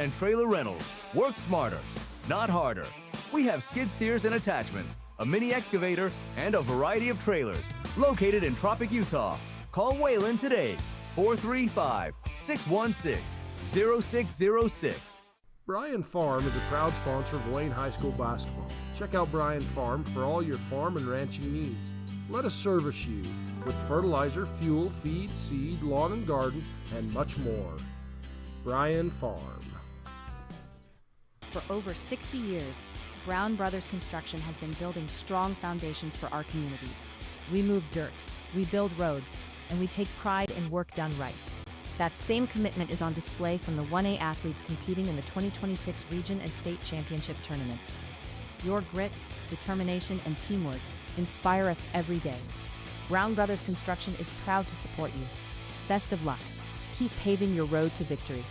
and trailer rentals. Work smarter, not harder. We have skid steers and attachments, a mini excavator, and a variety of trailers located in Tropic, Utah. Call Waylon today, 435-616-0606. Bryan Farm is a proud sponsor of Wayne High School basketball. Check out Bryan Farm for all your farm and ranching needs. Let us service you with fertilizer, fuel, feed, seed, lawn and garden, and much more. Bryan Farm. For over 60 years, Brown Brothers Construction has been building strong foundations for our communities. We move dirt, we build roads, and we take pride in work done right. That same commitment is on display from the 1A athletes competing in the 2026 Region and State Championship tournaments. Your grit, determination, and teamwork inspire us every day. Brown Brothers Construction is proud to support you. Best of luck. Keep paving your road to victory.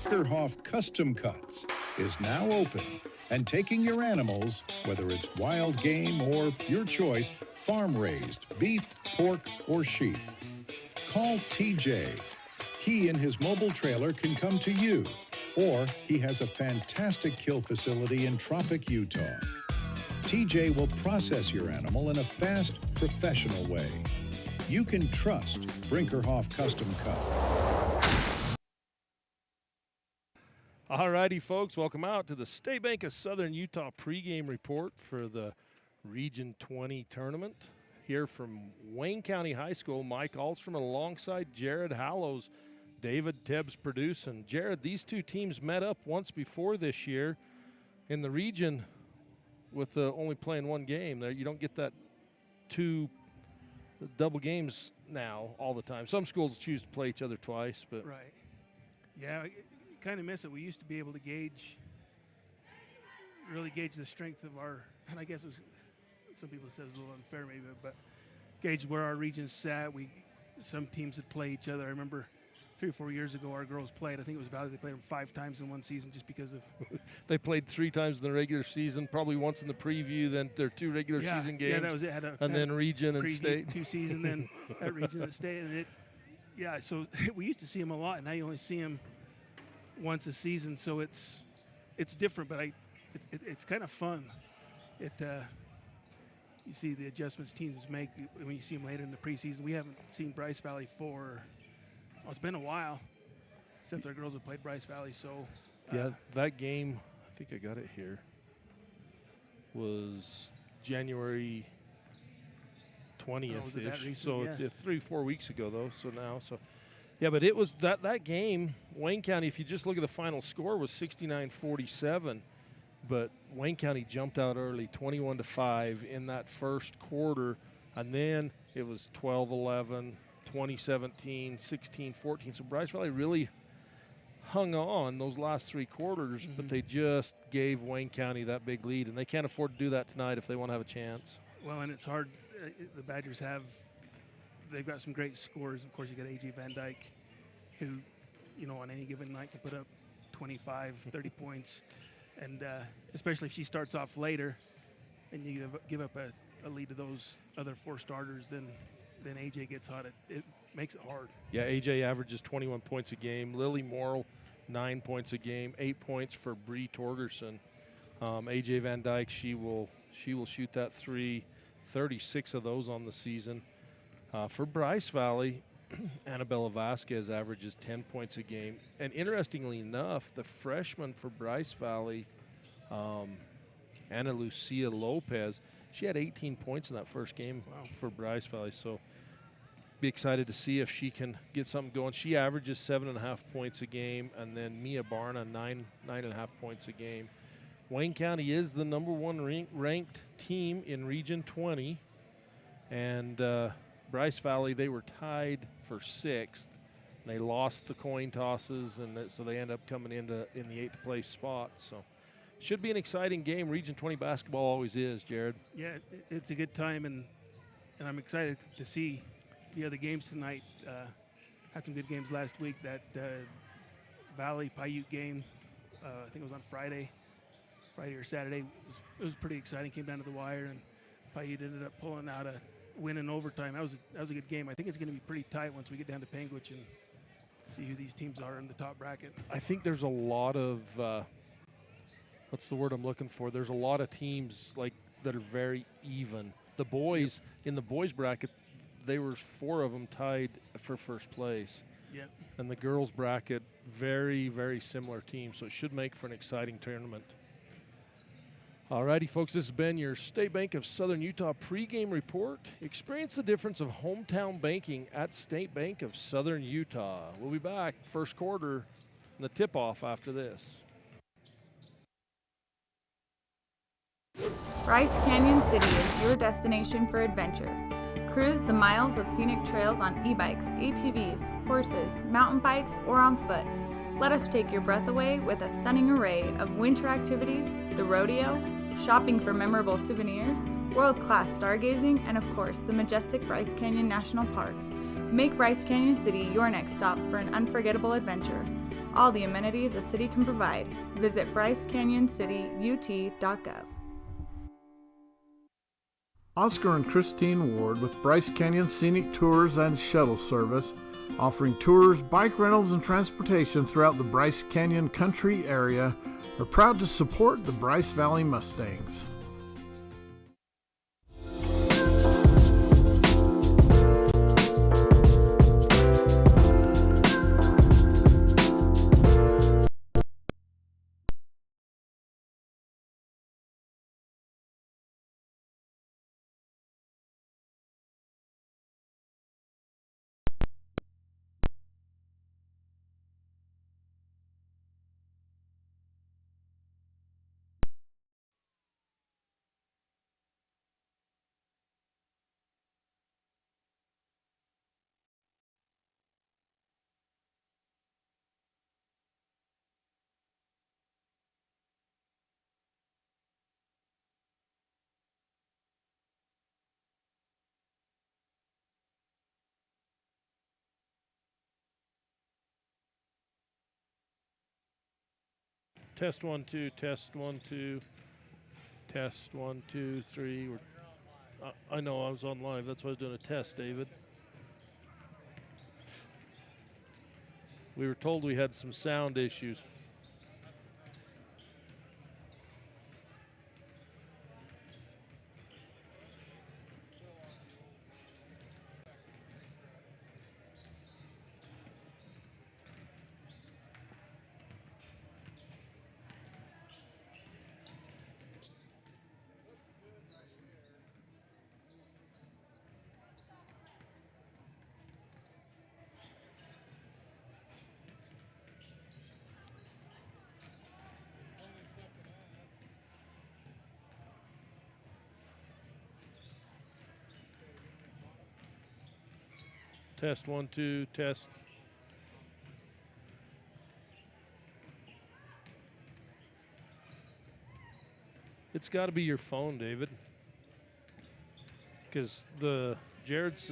Brinkerhoff Custom Cuts is now open and taking your animals, whether it's wild game or your choice, farm-raised, beef, pork, or sheep. Call TJ. He and his mobile trailer can come to you, or he has a fantastic kill facility in Tropic, Utah. TJ will process your animal in a fast, professional way. You can trust Brinkerhoff Custom Cut. All righty, folks, welcome out to the State Bank of Southern Utah pregame report for the Region 20 tournament. Here from Wayne County High School, Mike Alstrom alongside Jared Hallows, David Tebbs producing. Jared, these two teams met up once before this year in the region with only playing one game. There, you don't get that two double games now all the time. Some schools choose to play each other twice, but right. Yeah, I kind of miss it. We used to be able to really gauge the strength of our, and I guess it was, some people said it was a little unfair maybe, but gauge where our region sat. Some teams would play each other. I remember 3 or 4 years ago our girls played. I think it was Valley. They played them 5 times in one season just because of. They played 3 times in the regular season, probably once in the preview, then their 2 regular season games. Yeah, that was it. And then region and state. 2 seasons, then at region and state. And so we used to see them a lot, and now you only see them once a season. So it's different, but it's kind of fun. You see the adjustments teams make when you see them later in the preseason. We haven't seen Bryce Valley it's been a while since our girls have played Bryce Valley. So yeah, that game, I think I got it here, was January 20th-ish. So yeah. 3-4 weeks ago, though. Yeah, but it was that game, Wayne County, if you just look at the final score, was 69-47. But Wayne County jumped out early, 21-5 in that first quarter, and then it was 12-11, 20-17, 16-14. So Bryce Valley really hung on those last 3 quarters, but they just gave Wayne County that big lead, and they can't afford to do that tonight if they want to have a chance. Well, and it's hard. The Badgers they've got some great scores. Of course, you got A.J. Van Dyke, who, on any given night can put up 25, 30 points. And especially if she starts off later and you give up a lead to those other 4 starters, then A.J. gets hot. It makes it hard. Yeah, A.J. averages 21 points a game. Lily Morrill, 9 points a game, 8 points for Bree Torgerson. A.J. Van Dyke, she will shoot that 3, 36 of those on the season. For Bryce Valley, Annabella Vasquez averages 10 points a game. And interestingly enough, the freshman for Bryce Valley, Ana Lucia Lopez, she had 18 points in that first game for Bryce Valley. So be excited to see if she can get something going. She averages 7.5 points a game, and then Mia Barna, 9.5 points a game. Wayne County is the number 1 ranked team in Region 20, and Bryce Valley, they were tied for 6th. They lost the coin tosses, and so they end up coming in the 8th place spot. So should be an exciting game. Region 20 basketball always is, Jared. Yeah, it's a good time, and I'm excited to see the other games tonight. Had some good games last week. That Valley Paiute game, I think it was on Friday or Saturday. It was pretty exciting. Came down to the wire, and Paiute ended up pulling out a win in overtime. That was a good game. I think it's going to be pretty tight once we get down to Panguitch. see who these teams are in the top bracket. I think there's a lot of what's the word I'm looking for? There's a lot of teams like that are very even. The boys in the boys bracket, they were 4 of them tied for first place. Yep. And the girls bracket, very, very similar teams, so it should make for an exciting tournament. Alrighty, folks, this has been your State Bank of Southern Utah pregame report. Experience the difference of hometown banking at State Bank of Southern Utah. We'll be back first quarter and the tip-off after this. Bryce Canyon City is your destination for adventure. Cruise the miles of scenic trails on e-bikes, ATVs, horses, mountain bikes, or on foot. Let us take your breath away with a stunning array of winter activities, the rodeo, shopping for memorable souvenirs, world-class stargazing, and of course, the majestic Bryce Canyon National Park. Make Bryce Canyon City your next stop for an unforgettable adventure. All the amenities the city can provide. Visit brycecanyoncityut.gov. Oscar and Christine Ward with Bryce Canyon Scenic Tours and Shuttle Service, offering tours, bike rentals, and transportation throughout the Bryce Canyon country area, are proud to support the Bryce Valley Mustangs. Test 1 2, test 1 2, test 1 2 3. I know I was on live. That's why I was doing a test, David. We were told we had some sound issues. Test 1 2, test. It's got to be your phone, David. Because Jared's.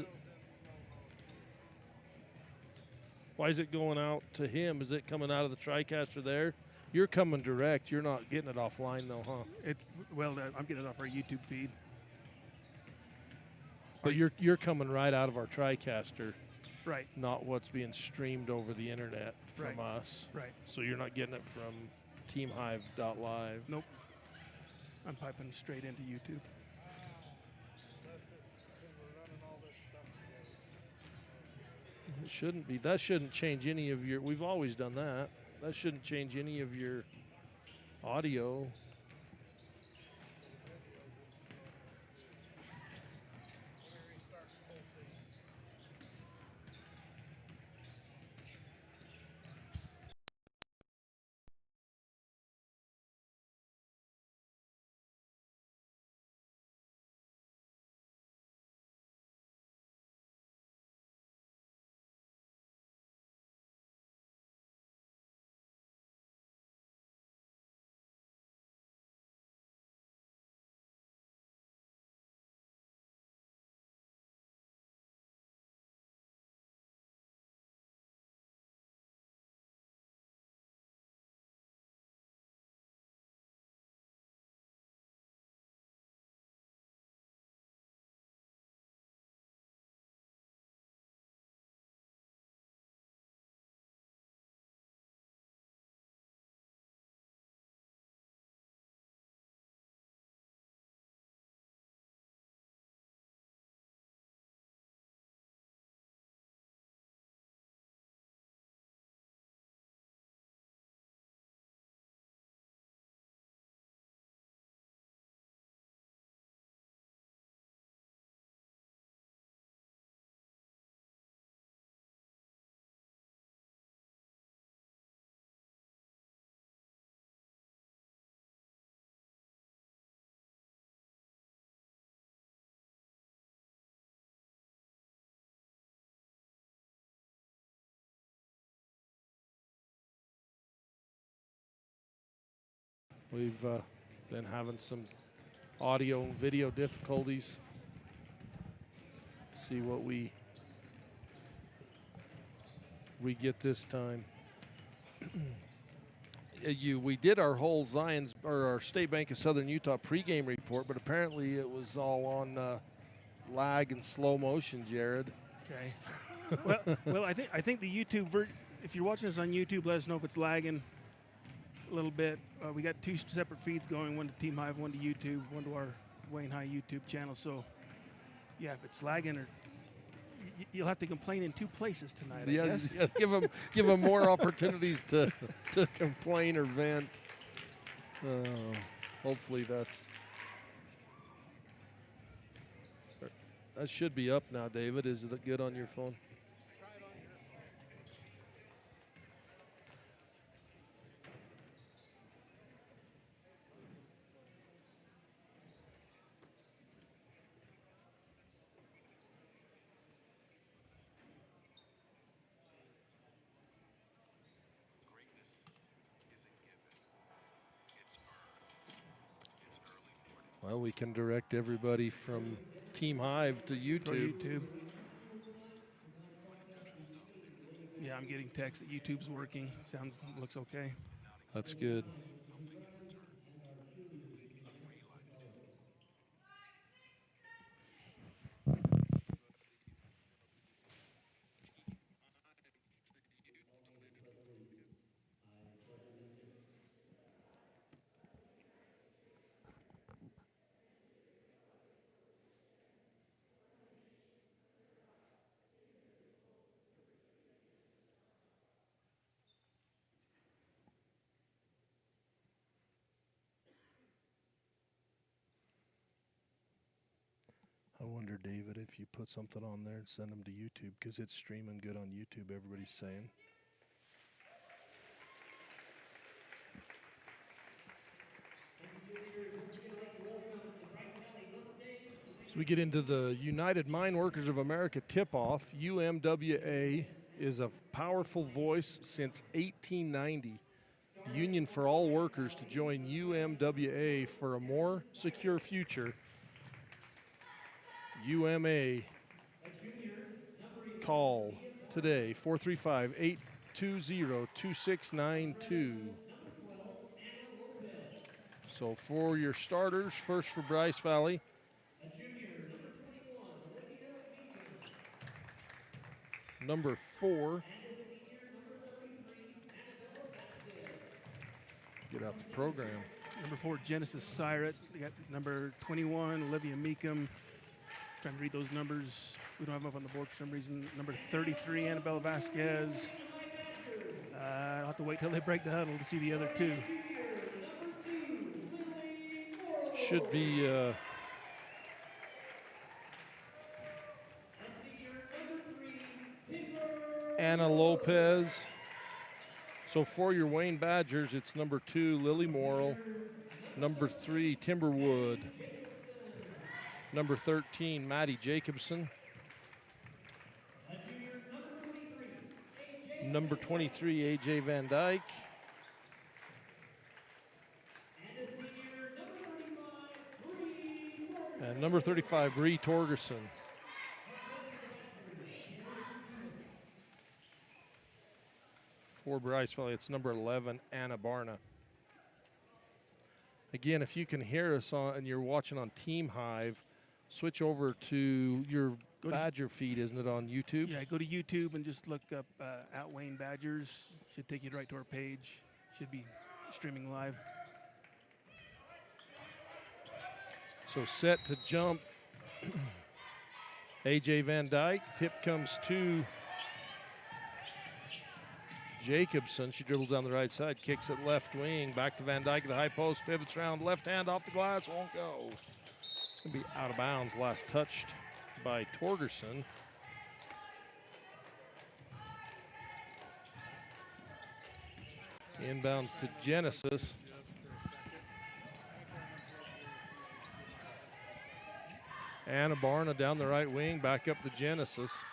Why is it going out to him? Is it coming out of the TriCaster there? You're coming direct. You're not getting it offline, though, huh? I'm getting it off our YouTube feed. But you're coming right out of our TriCaster. Right. Not what's being streamed over the internet from Right. us. Right. So you're not getting it from teamhive.live. Nope. I'm piping straight into YouTube. It shouldn't be. That shouldn't change any of your. We've always done that. That shouldn't change any of your audio. We've been having some audio and video difficulties. See what we get this time. We did our whole Zions or our State Bank of Southern Utah pregame report, but apparently it was all on lag and slow motion, Jared. Okay. well, I think the YouTube if you're watching this on YouTube, let us know if it's lagging a little bit. We got 2 separate feeds going, one to Team Hive, one to YouTube, one to our Wayne High YouTube channel. So, yeah, if it's lagging, or you'll have to complain in 2 places tonight. I guess. Yeah, give them more opportunities to complain or vent. Hopefully that should be up now, David. Is it good on your phone? Well, we can direct everybody from Team Hive to YouTube. Yeah, I'm getting text that YouTube's working. Looks okay. That's good. I wonder, David, if you put something on there and send them to YouTube, because it's streaming good on YouTube, everybody's saying. So we get into the United Mine Workers of America tip-off. UMWA is a powerful voice since 1890. The Union for All Workers to join UMWA for a more secure future. UMA, call today, 435-820-2692. So for your starters, first for Bryce Valley, number 4. Get out the program. Number 4, Genesis Siret. We got number 21, Olivia Meekum. Trying to read those numbers. We don't have them up on the board for some reason. Number 33, Annabelle Vasquez. I'll have to wait till they break the huddle to see the other 2. Should be Anna Lopez. So for your Wayne Badgers, it's number 2, Lily Morrill. Number 3, Timberwood. Number 13, Maddie Jacobson. Number 23, AJ Van Dyke. And number 35, Bree Torgerson. For Bryce Valley, it's number 11, Anna Barna. Again, if you can hear us and you're watching on Team Hive, switch over to your Badger feed, isn't it, on YouTube? Yeah, go to YouTube and just look up at Wayne Badgers. Should take you right to our page. Should be streaming live. So set to jump. AJ Van Dyke. Tip comes to Jacobson. She dribbles down the right side, kicks it left wing. Back to Van Dyke at the high post, pivots around, left hand off the glass, won't go. It's going to be out of bounds. Last touched by Torgerson. Inbounds to Genesis. Anna Barna down the right wing, back up to Genesis.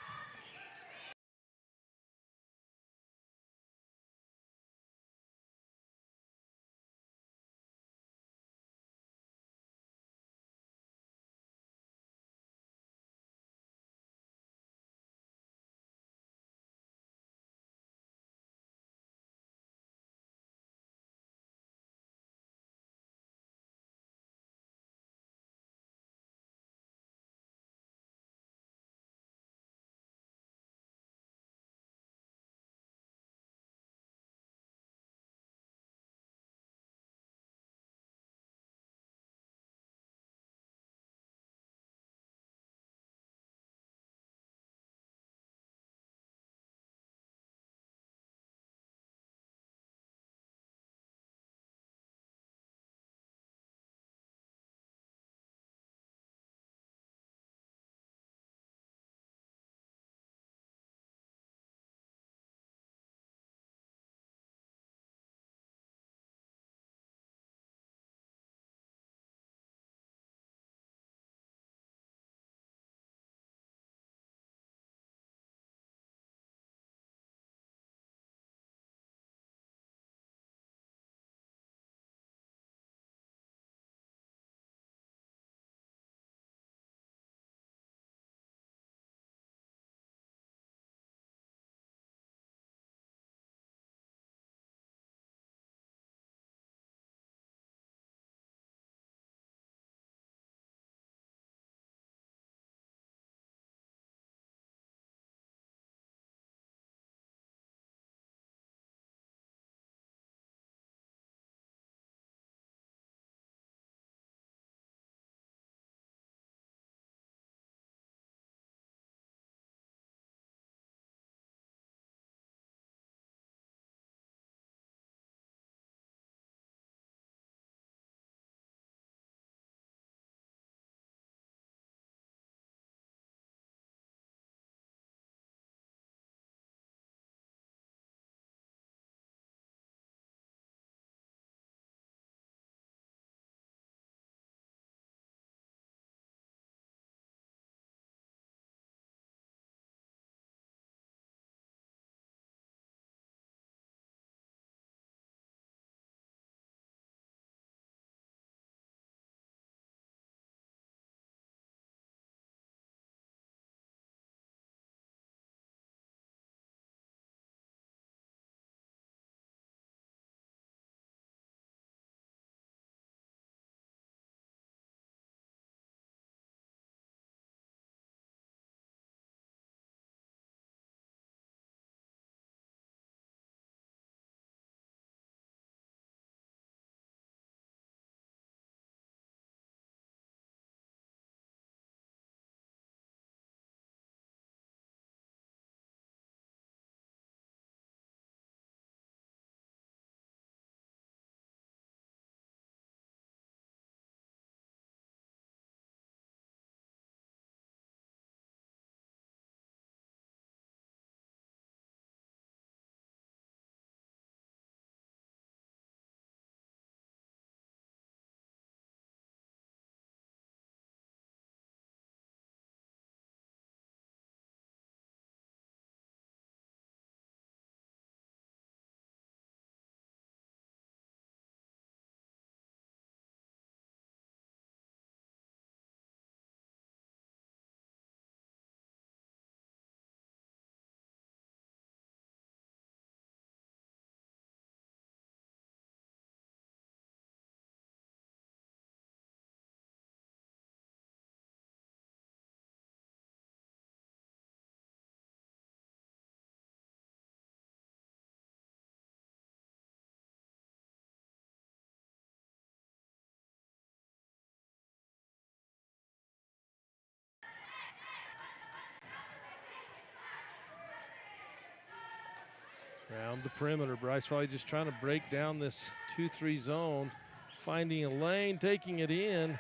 Around the perimeter, Bryce Valley just trying to break down this 2-3 zone, finding a lane, taking it in.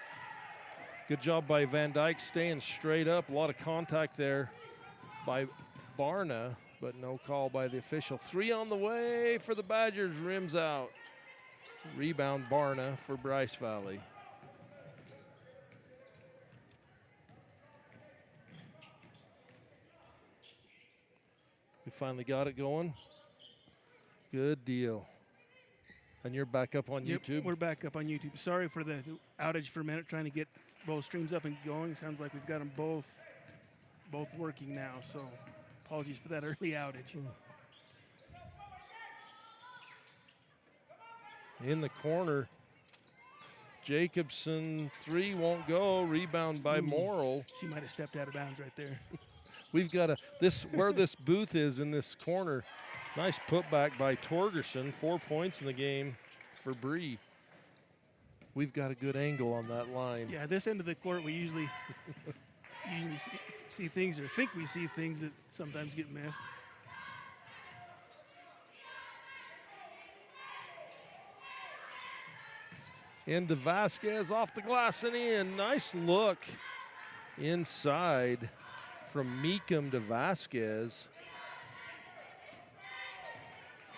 Good job by Van Dyke staying straight up. A lot of contact there by Barna, but no call by the official. 3 on the way for the Badgers, rims out. Rebound Barna for Bryce Valley. We finally got it going. Good deal. And you're back up on YouTube? We're back up on YouTube. Sorry for the outage for a minute, trying to get both streams up and going. Sounds like we've got them both working now, so apologies for that early outage. In the corner, Jacobson, 3 won't go. Rebound by Morrill. She might have stepped out of bounds right there. We've got where this booth is in this corner. Nice putback by Torgerson. 4 points in the game for Bree. We've got a good angle on that line. Yeah, this end of the court, we usually see things, or think we see things that sometimes get missed. Into Vasquez, off the glass and in. Nice look inside from Meekum to Vasquez.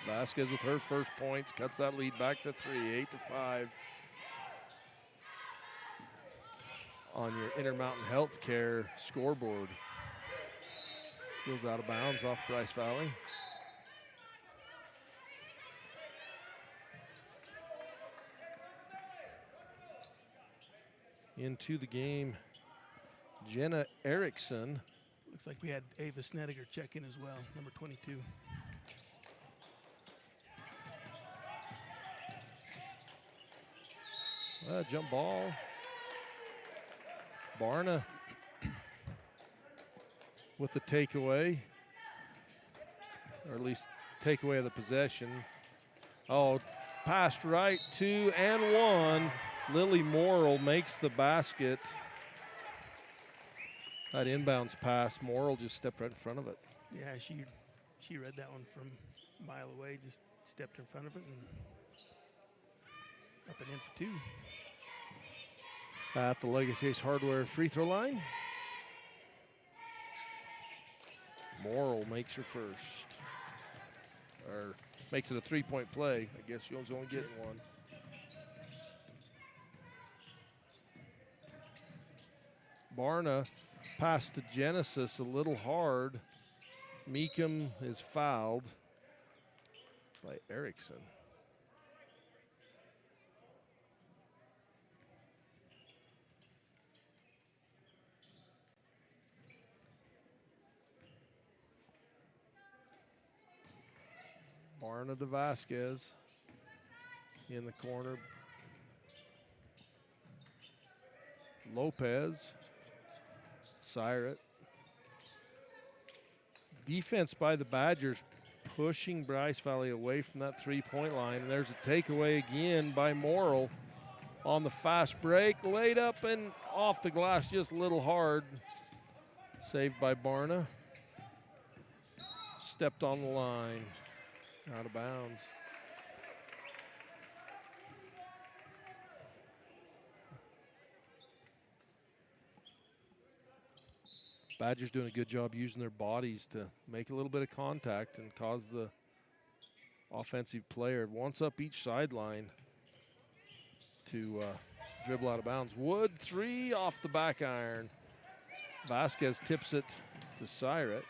Vasquez with her first points, cuts that lead back to 3, 8-5. On your Intermountain Healthcare scoreboard. Goes out of bounds off Bryce Valley. Into the game, Jenna Erickson. Looks like we had Ava Snediger check in as well, number 22. Jump ball. Barna with the takeaway, or at least takeaway of the possession. Oh, passed right, 2 and 1. Lily Morrill makes the basket. That inbounds pass, Morrill just stepped right in front of it. Yeah, she read that one from a mile away, just stepped in front of it and up and in for 2. At the Legacy Ace Hardware free throw line. Morrill makes her first. Or makes it a 3-point play. I guess she was only getting one. Barna passed to Genesis a little hard. Meekum is fouled by Erickson. Barna to Vasquez in the corner. Lopez, Syret. Defense by the Badgers pushing Bryce Valley away from that 3-point line. And there's a takeaway again by Morrill on the fast break. Laid up and off the glass just a little hard. Saved by Barna. Stepped on the line. Out of bounds. Badgers doing a good job using their bodies to make a little bit of contact and cause the offensive player once up each sideline to dribble out of bounds. Wood, 3 off the back iron. Vasquez tips it to Syret.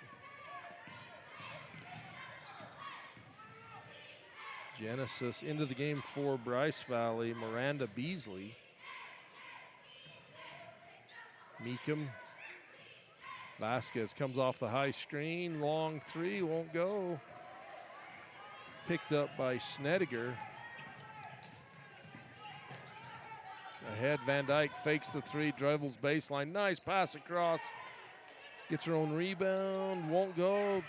Genesis into the game for Bryce Valley, Miranda Beasley. Meekum. Vasquez comes off the high screen, long 3, won't go. Picked up by Snediger. Ahead, Van Dyke fakes the 3, dribbles baseline, nice pass across. Gets her own rebound, won't go.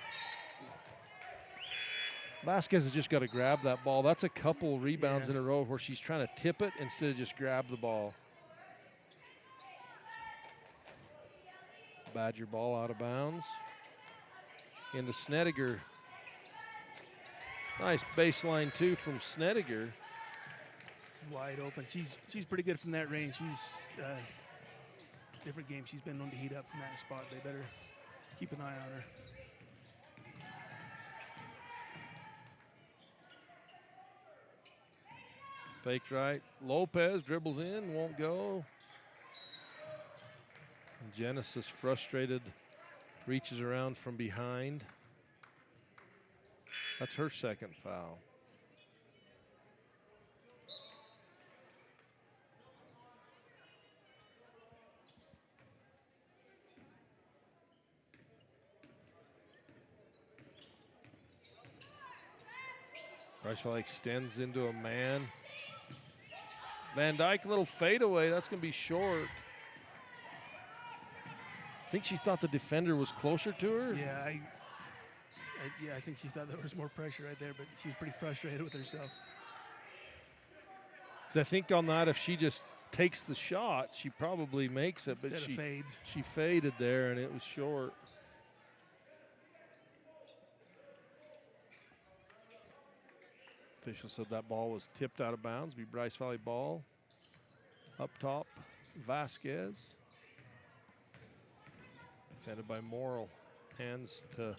Vasquez has just got to grab that ball. That's a couple rebounds in a row where she's trying to tip it instead of just grab the ball. Badger ball out of bounds. Into Snediger. Nice baseline two from Snedeker. Wide open. She's pretty good from that range. She's different games. She's been known to heat up from that spot. They better keep an eye on her. Fake right. Lopez dribbles in, won't go. And Genesis, frustrated, reaches around from behind. That's her second foul. Bryce extends into a man. Van Dyke, a little fadeaway. That's going to be short. I think she thought the defender was closer to her. Yeah, I think she thought there was more pressure right there, but she was pretty frustrated with herself. 'Cause I think on that, if she just takes the shot, she probably makes it, but Instead of fades. she faded there, and it was short. Official said that ball was tipped out of bounds. Be Bryce Valley ball. Up top, Vasquez. Defended by Morrill. Hands to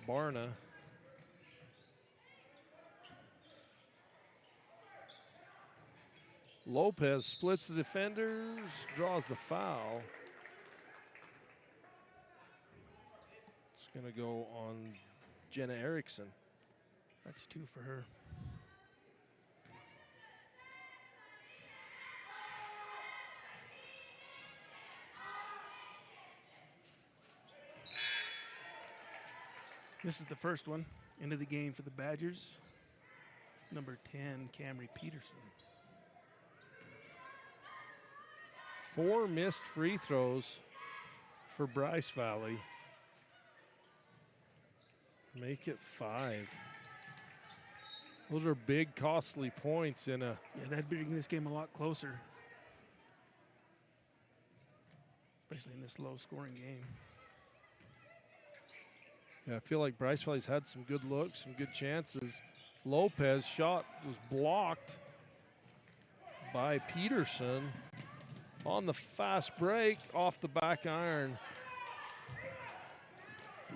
Barna. Lopez splits the defenders, draws the foul. It's going to go on Jenna Erickson. That's 2 for her. This is the first one into the game for the Badgers. Number 10, Camry Peterson. 4 missed free throws for Bryce Valley. Make it 5. Those are big, costly points in a. Yeah, that'd bring this game a lot closer, especially in this low-scoring game. Yeah, I feel like Bryce Valley's had some good looks, some good chances. Lopez shot was blocked by Peterson on the fast break off the back iron.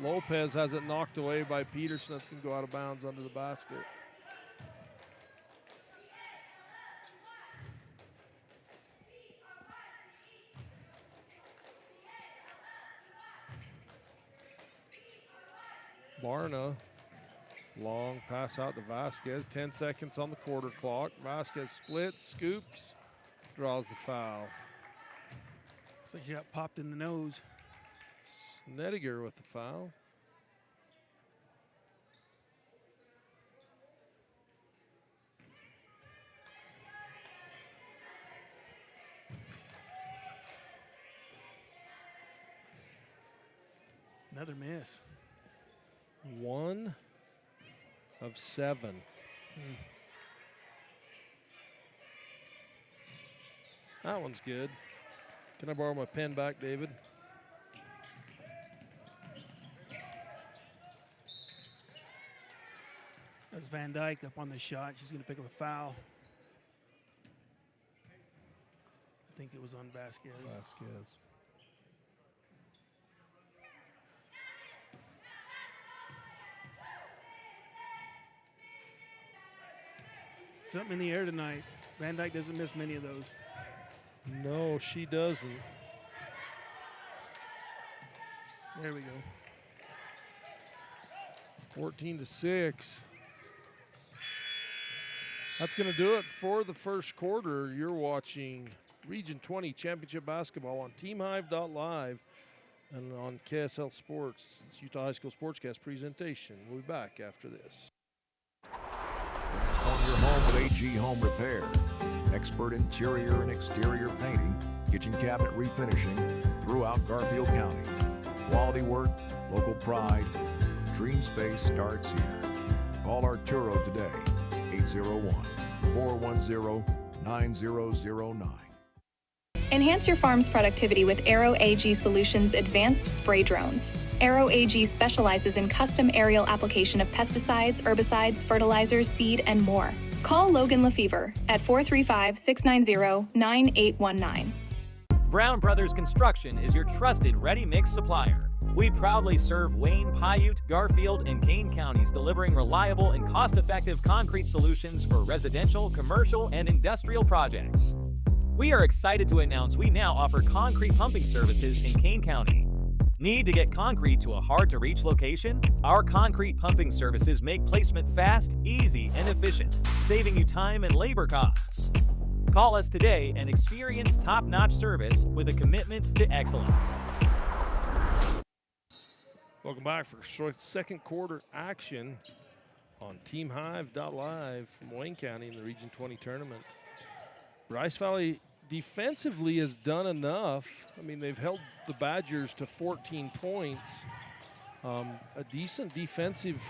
Lopez has it knocked away by Peterson. That's going to go out of bounds under the basket. Barna, long pass out to Vasquez. 10 seconds on the quarter clock. Vasquez splits, scoops, draws the foul. Looks like she got popped in the nose. Snedeker with the foul. Another miss. 1 of 7. That one's good. Can I borrow my pen back, David? That's Van Dyke up on the shot. She's going to pick up a foul. I think it was on Vasquez. Vasquez. Something in the air tonight. Van Dyke doesn't miss many of those. No, she doesn't. There we go. 14-6. That's going to do it for the first quarter. You're watching Region 20 Championship Basketball on TeamHive.live and on KSL Sports. It's Utah High School Sportscast presentation. We'll be back after this. Transform your home with AG Home Repair. Expert interior and exterior painting, kitchen cabinet refinishing throughout Garfield County. Quality work, local pride. Your dream space starts here. Call Arturo today, 801-410-9009. Enhance your farm's productivity with Aero AG Solutions advanced spray drones. Aero AG specializes in custom aerial application of pesticides, herbicides, fertilizers, seed, and more. Call Logan Lefevre at 435-690-9819. Brown Brothers Construction is your trusted ready-mix supplier. We proudly serve Wayne, Paiute, Garfield, and Kane counties, delivering reliable and cost-effective concrete solutions for residential, commercial, and industrial projects. We are excited to announce we now offer concrete pumping services in Kane County. Need to get concrete to a hard-to-reach location? Our concrete pumping services make placement fast, easy, and efficient, saving you time and labor costs. Call us today and experience top-notch service with a commitment to excellence. Welcome back for second quarter action on TeamHive.live from Wayne County in the Region 20 tournament. Bryce Valley defensively has done enough. I mean, they've held the Badgers to 14 points. A decent defensive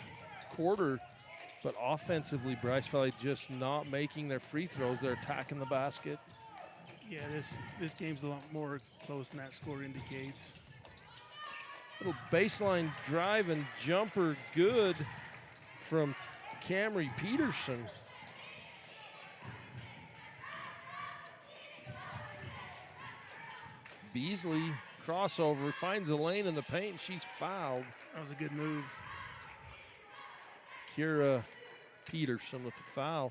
quarter, but offensively, Bryce Valley just not making their free throws. They're attacking the basket. Yeah, this game's a lot more close than that score indicates. Little baseline drive and jumper good from Camry Peterson. Beasley crossover, finds a lane in the paint, and she's fouled. That was a good move. Kira Peterson with the foul.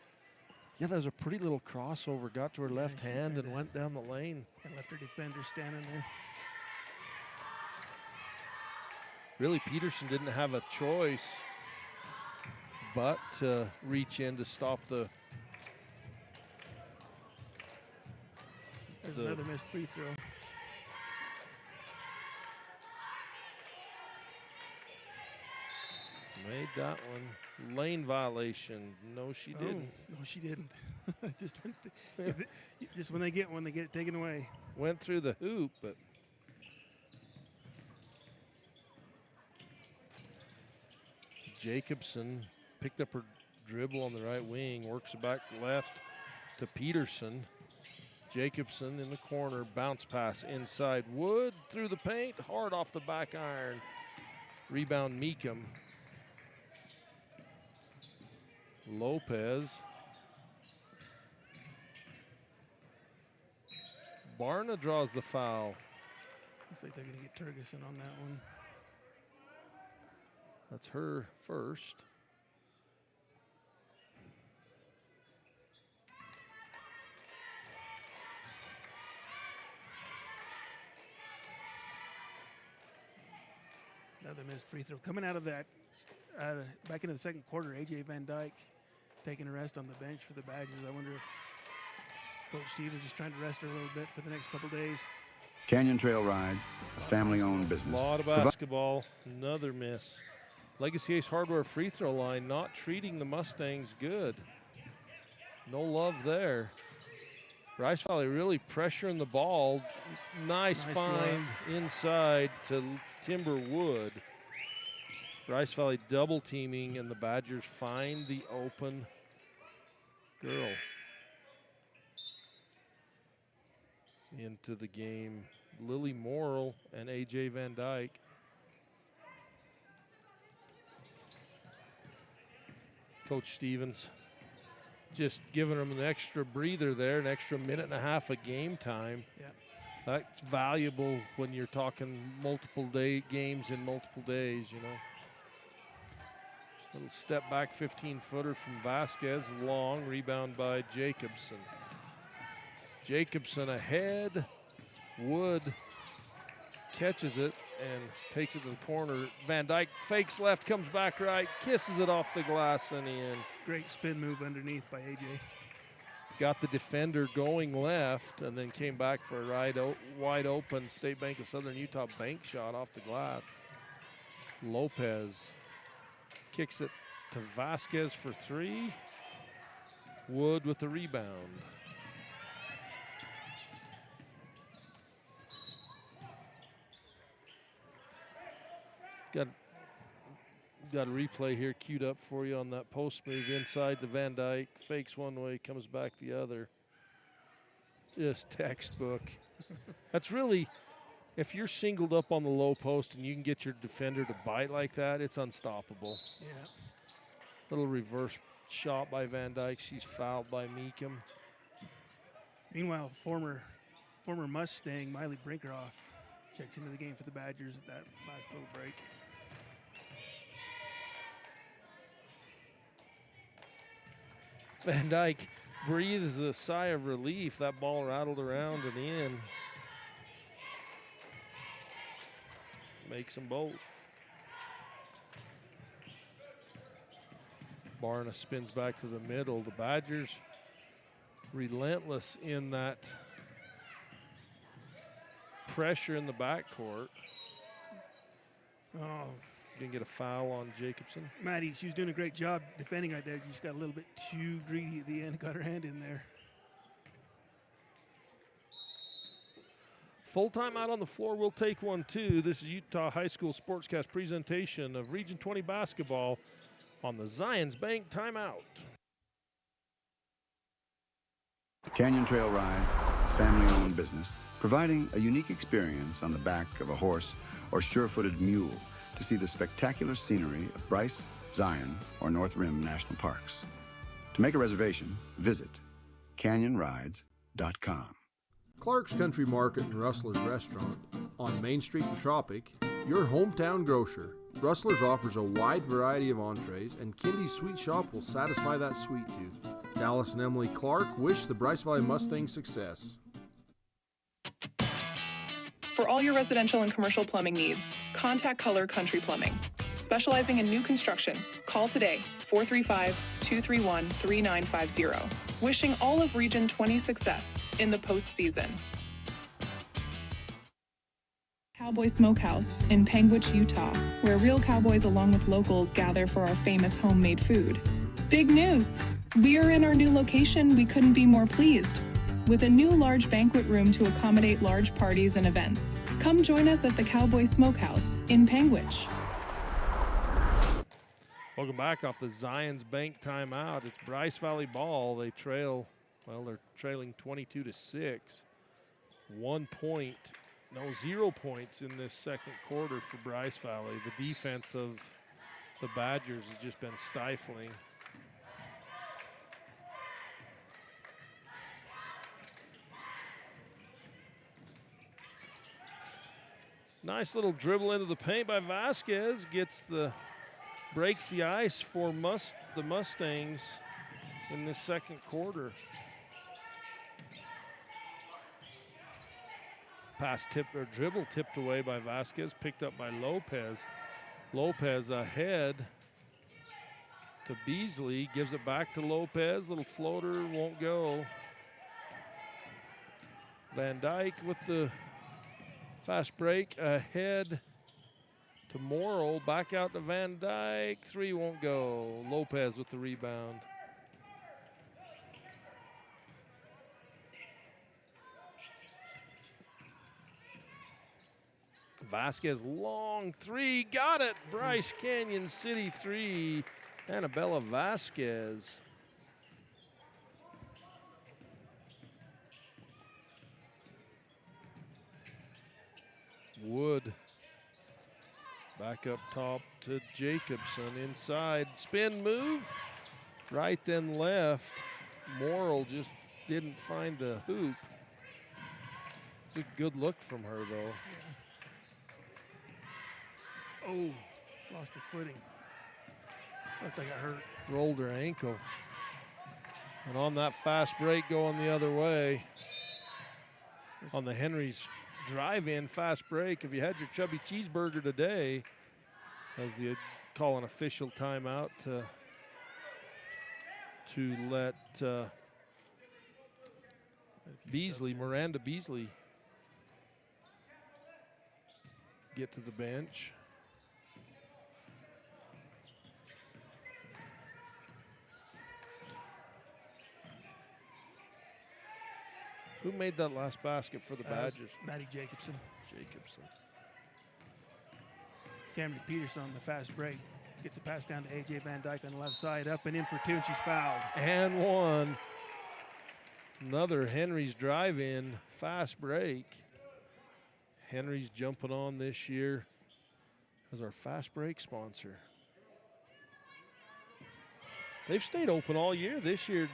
Yeah, that was a pretty little crossover, got to her left hand and went down the lane. And left her defender standing there. Really, Peterson didn't have a choice but to reach in to stop the There's another missed free throw. Made that one. Lane violation. No, she didn't. No, she didn't. just when they get it taken away. Went through the hoop, but Jacobson picked up her dribble on the right wing, works it back left to Peterson. Jacobson in the corner, bounce pass inside. Wood through the paint, hard off the back iron. Rebound Meekum. Lopez. Barna draws the foul. Looks like they're going to get Turgeson on that one. That's her first. Another missed free throw. Coming out of that, back into the second quarter, A.J. Van Dyke taking a rest on the bench for the Badgers. I wonder if Coach Stevens is trying to rest her a little bit for the next couple days. Canyon Trail Rides, a family-owned business. A lot of basketball. Another miss. Legacy Ace Hardware free throw line not treating the Mustangs good. No love there. Bryce Valley really pressuring the ball. Nice find inside to Timber Wood. Bryce Valley double teaming, and the Badgers find the open girl. Into the game, Lily Morrill and A.J. Van Dyke. Coach Stevens just giving them an extra breather there, an extra minute and a half of game time. Yeah. That's valuable when you're talking multiple day games in multiple days, you know. Little step back 15-footer from Vasquez, long rebound by Jacobson. Jacobson ahead. Wood catches it and takes it to the corner. Van Dyke fakes left, comes back right, kisses it off the glass and in. Great spin move underneath by AJ. Got the defender going left and then came back for a wide open State Bank of Southern Utah bank shot off the glass. Lopez kicks it to Vasquez for three. Wood with the rebound. Got a replay here queued up for you on that post move inside the Van Dyke. Fakes one way, comes back the other. Just textbook. That's really, if you're singled up on the low post and you can get your defender to bite like that, it's unstoppable. Yeah. Little reverse shot by Van Dyke. She's fouled by Meekum. Meanwhile, former Mustang Miley Brinkeroff checks into the game for the Badgers at that last little break. Van Dyke breathes a sigh of relief. That ball rattled around and in. Makes them both. Barna spins back to the middle. The Badgers relentless in that pressure in the backcourt. Oh, Didn't get a foul on Jacobson. Maddie, she was doing a great job defending right there. She just got a little bit too greedy at the end, got her hand in there. Full timeout on the floor. We'll take one too. This is Utah High School Sportscast presentation of Region 20 basketball on the Zions Bank timeout. Canyon Trail Rides, a family-owned business, providing a unique experience on the back of a horse or sure-footed mule to see the spectacular scenery of Bryce, Zion, or North Rim National Parks. To make a reservation, visit canyonrides.com. Clark's Country Market and Rustler's Restaurant on Main Street in Tropic, your hometown grocer. Rustler's offers a wide variety of entrees, and Kindy's Sweet Shop will satisfy that sweet tooth. Dallas and Emily Clark wish the Bryce Valley Mustangs success. For all your residential and commercial plumbing needs, contact Color Country Plumbing. Specializing in new construction, call today, 435-231-3950. Wishing all of Region 20 success in the postseason. Cowboy Smokehouse in Panguitch, Utah, where real cowboys along with locals gather for our famous homemade food. Big news! We are in our new location. We couldn't be more pleased. With a new large banquet room to accommodate large parties and events. Come join us at the Cowboy Smokehouse in Panguitch. Welcome back off the Zions Bank timeout. It's Bryce Valley ball. They trail, well, they're trailing 22-6. 1 point, no, 0 points in this second quarter for Bryce Valley. The defense of the Badgers has just been stifling. Nice little dribble into the paint by Vasquez. Breaks the ice for the Mustangs in this second quarter. Dribble tipped away by Vasquez, picked up by Lopez. Lopez ahead to Beasley, gives it back to Lopez. Little floater, won't go. Van Dyke with the fast break ahead to Morrill, back out to Van Dyke. Three won't go. Lopez with the rebound. Vasquez, long three, got it. Bryce Canyon City three. Annabella Vasquez. Wood back up top to Jacobson. Inside, spin move. Right then left. Morrill just didn't find the hoop. It's a good look from her, though. Oh, lost her footing. Looked like it hurt. Rolled her ankle. And on that fast break going the other way, on the Henry's drive-in fast break, if you had your chubby cheeseburger today, as they call an official timeout to let Miranda Beasley get to the bench. Who made that last basket for the Badgers? Maddie Jacobson. Jacobson. Cameron Peterson on the fast break. Gets a pass down to A.J. Van Dyke on the left side. Up and in for two, and she's fouled. And one. Another Henry's drive-in fast break. Henry's jumping on this year as our fast break sponsor. They've stayed open all year. This year,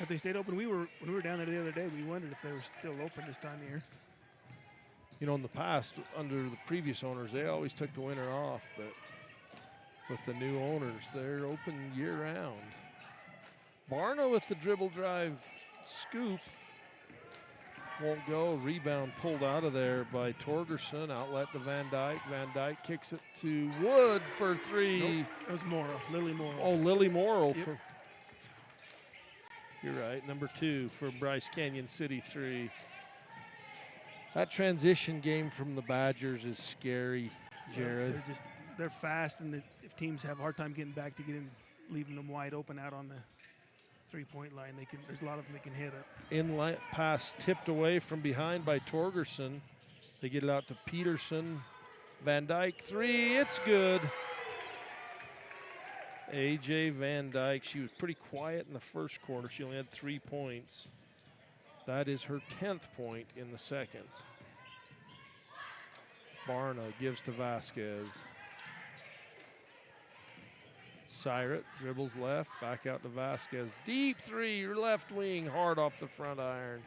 If they stayed open, when we were down there the other day, we wondered if they were still open this time of year. you know, in the past, under the previous owners, they always took the winter off, but with the new owners, they're open year-round. Barna with the dribble drive scoop. Won't go. Rebound pulled out of there by Torgerson. Outlet to Van Dyke. Van Dyke kicks it to Wood for three. Nope, that was Morrow. Lily Morrow. Oh, Lily Morrow. Yep. You're right. Number 2 for Bryce. Canyon City 3. That transition game from the Badgers is scary, Jared. They're fast, and if teams have a hard time getting back to get in, leaving them wide open out on the three-point line, there's a lot of them that can hit it. Inlet pass tipped away from behind by Torgerson. They get it out to Peterson. Van Dyke 3, it's good. AJ Van Dyke, she was pretty quiet in the first quarter. She only had 3 points. That is her 10th point in the second. Barna gives to Vasquez. Syrat dribbles left, back out to Vasquez. Deep 3, left wing, hard off the front iron.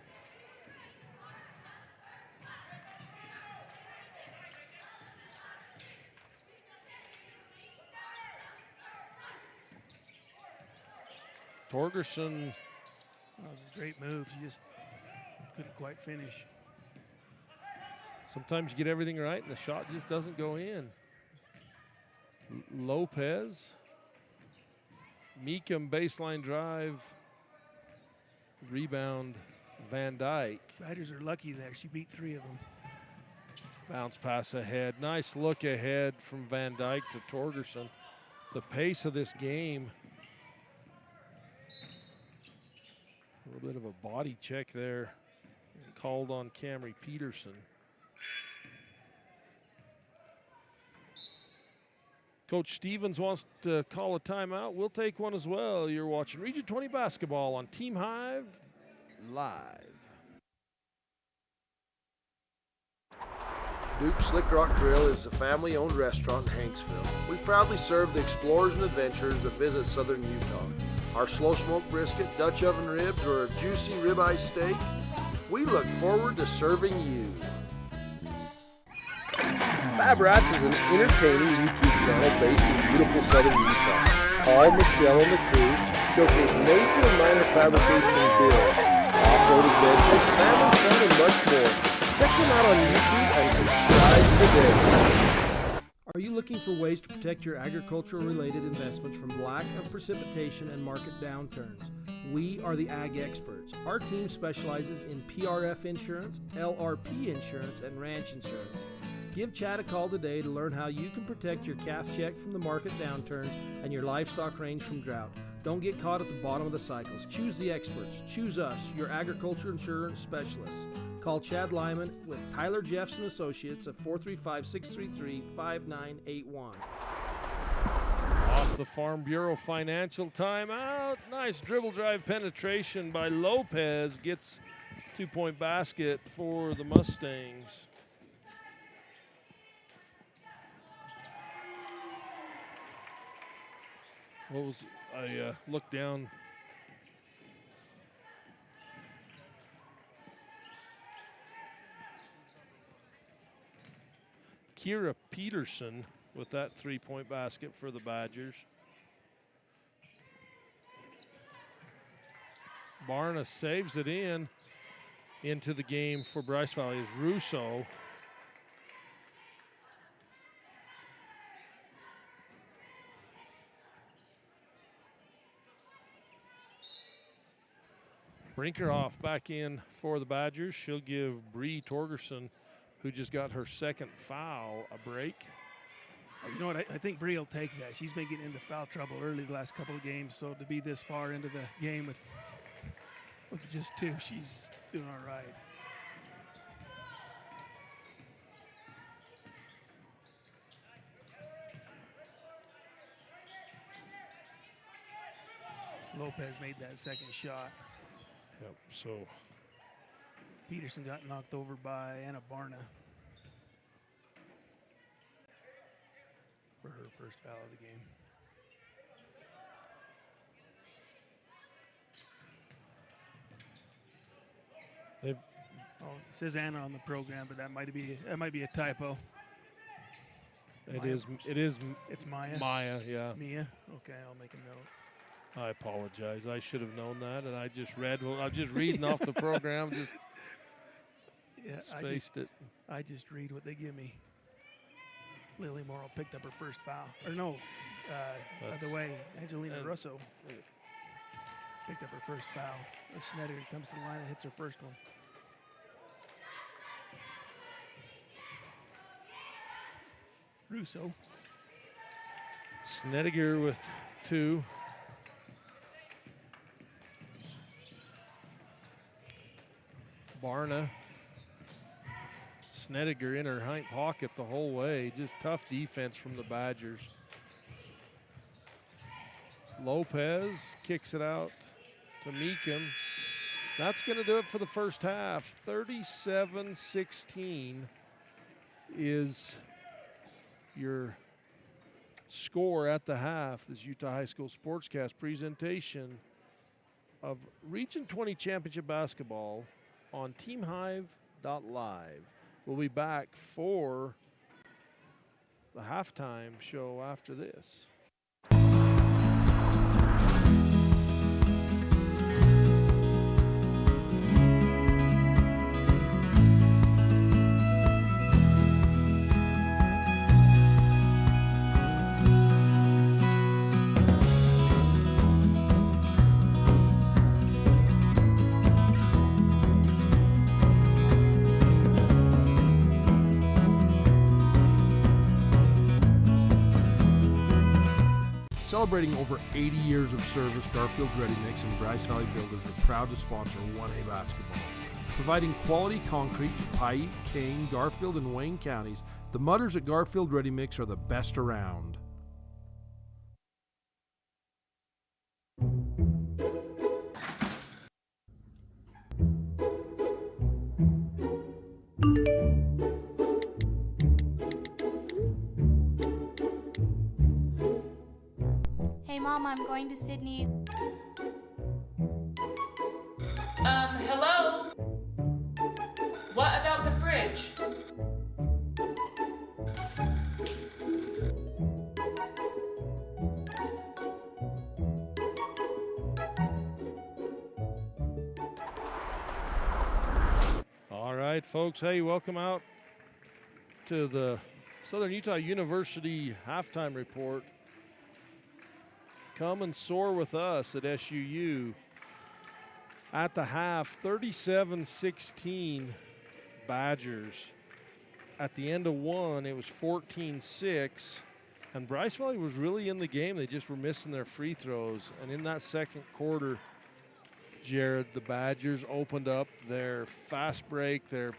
Torgerson. That was a great move. She just couldn't quite finish. Sometimes you get everything right and the shot just doesn't go in. Lopez. Meekum baseline drive. Rebound Van Dyke. Badgers are lucky there. She beat 3 of them. Bounce pass ahead. Nice look ahead from Van Dyke to Torgerson. The pace of this game. A little bit of a body check there. Called on Camry Peterson. Coach Stevens wants to call a timeout. We'll take one as well. You're watching Region 20 basketball on Team Hive Live. Duke's Slick Rock Grill is a family-owned restaurant in Hanksville. We proudly serve the explorers and adventurers that visit southern Utah. Our slow-smoked brisket, Dutch oven ribs, or a juicy ribeye steak, we look forward to serving you. Fab Rats is an entertaining YouTube channel based in beautiful southern Utah. Paul, Michelle, and the crew showcase major and minor fabrication builds, off-road adventures, family fun, and much more. Check them out on YouTube and subscribe today. Are you looking for ways to protect your agricultural-related investments from lack of precipitation and market downturns? We are the Ag Experts. Our team specializes in PRF insurance, LRP insurance, and ranch insurance. Give Chad a call today to learn how you can protect your calf check from the market downturns and your livestock range from drought. Don't get caught at the bottom of the cycles. Choose the experts. Choose us, your agriculture insurance specialists. Call Chad Lyman with Tyler Jeffs & Associates at 435-633-5981. Off the Farm Bureau financial timeout. Nice dribble drive penetration by Lopez. Gets 2-point basket for the Mustangs. I looked down. Kira Peterson with that 3-point basket for the Badgers. Barna saves it into the game for Bryce Valley is Russo. Brinkerhoff back in for the Badgers. She'll give Bree Torgerson, who just got her second foul, a break. You know what? I think Bree will take that. She's been getting into foul trouble early the last couple of games, so to be this far into the game with just 2, she's doing all right. Lopez made that second shot. Yep, so Peterson got knocked over by Anna Barna for her first foul of the game. It says Anna on the program, but that might be a typo. It's Maya. Maya, yeah. Mia. Okay, I'll make a note. I apologize. I should have known that, and I just read. Well, I'm just reading off the program. Just spaced it. I just read what they give me. Lily Morrow picked up her first foul. Or no, other way. Angelina Russo picked up her first foul. Snetter comes to the line and hits her first one. Russo. Snediger with 2. Barna. Snediger in her hind pocket the whole way. Just tough defense from the Badgers. Lopez kicks it out to Meekum. That's going to do it for the first half. 37-16 is your score at the half. This Utah High School Sportscast presentation of Region 20 Championship Basketball on TeamHive.live. We'll be back for the halftime show after this. Celebrating over 80 years of service, Garfield Ready Mix and Bryce Valley Builders are proud to sponsor 1A basketball. Providing quality concrete to Paiute, Kane, Garfield, and Wayne counties, the mutters at Garfield Ready Mix are the best around. Hey Mom, I'm going to Sydney. Hello? What about the fridge? All right, folks. Hey, welcome out to the Southern Utah University halftime report. Come and soar with us at SUU. At the half, 37-16 Badgers. At the end of one, it was 14-6. And Bryce Valley was really in the game. They just were missing their free throws. And in that second quarter, Jared, the Badgers opened up their fast break, their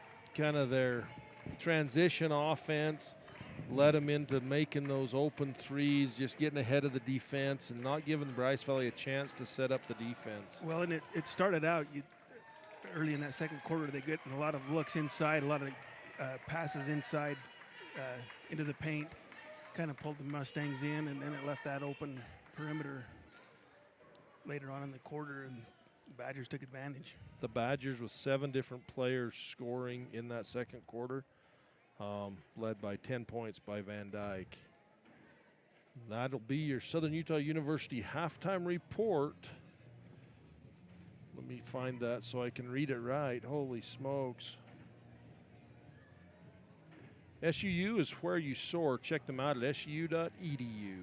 transition offense, led them into making those open threes, just getting ahead of the defense and not giving Bryce Valley a chance to set up the defense. Well, and it started out early in that second quarter. They get a lot of looks inside, a lot of passes inside into the paint, kind of pulled the Mustangs in, and then it left that open perimeter later on in the quarter, and the Badgers took advantage. The Badgers with 7 different players scoring in that second quarter. Led by 10 points by Van Dyke. That'll be your Southern Utah University halftime report. Let me find that so I can read it right. Holy smokes. SUU is where you soar. Check them out at suu.edu.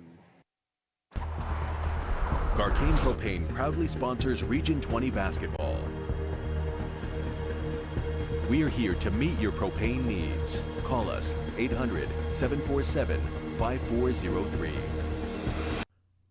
Garcane Propane proudly sponsors Region 20 basketball. We are here to meet your propane needs. Call us 800-747-5403.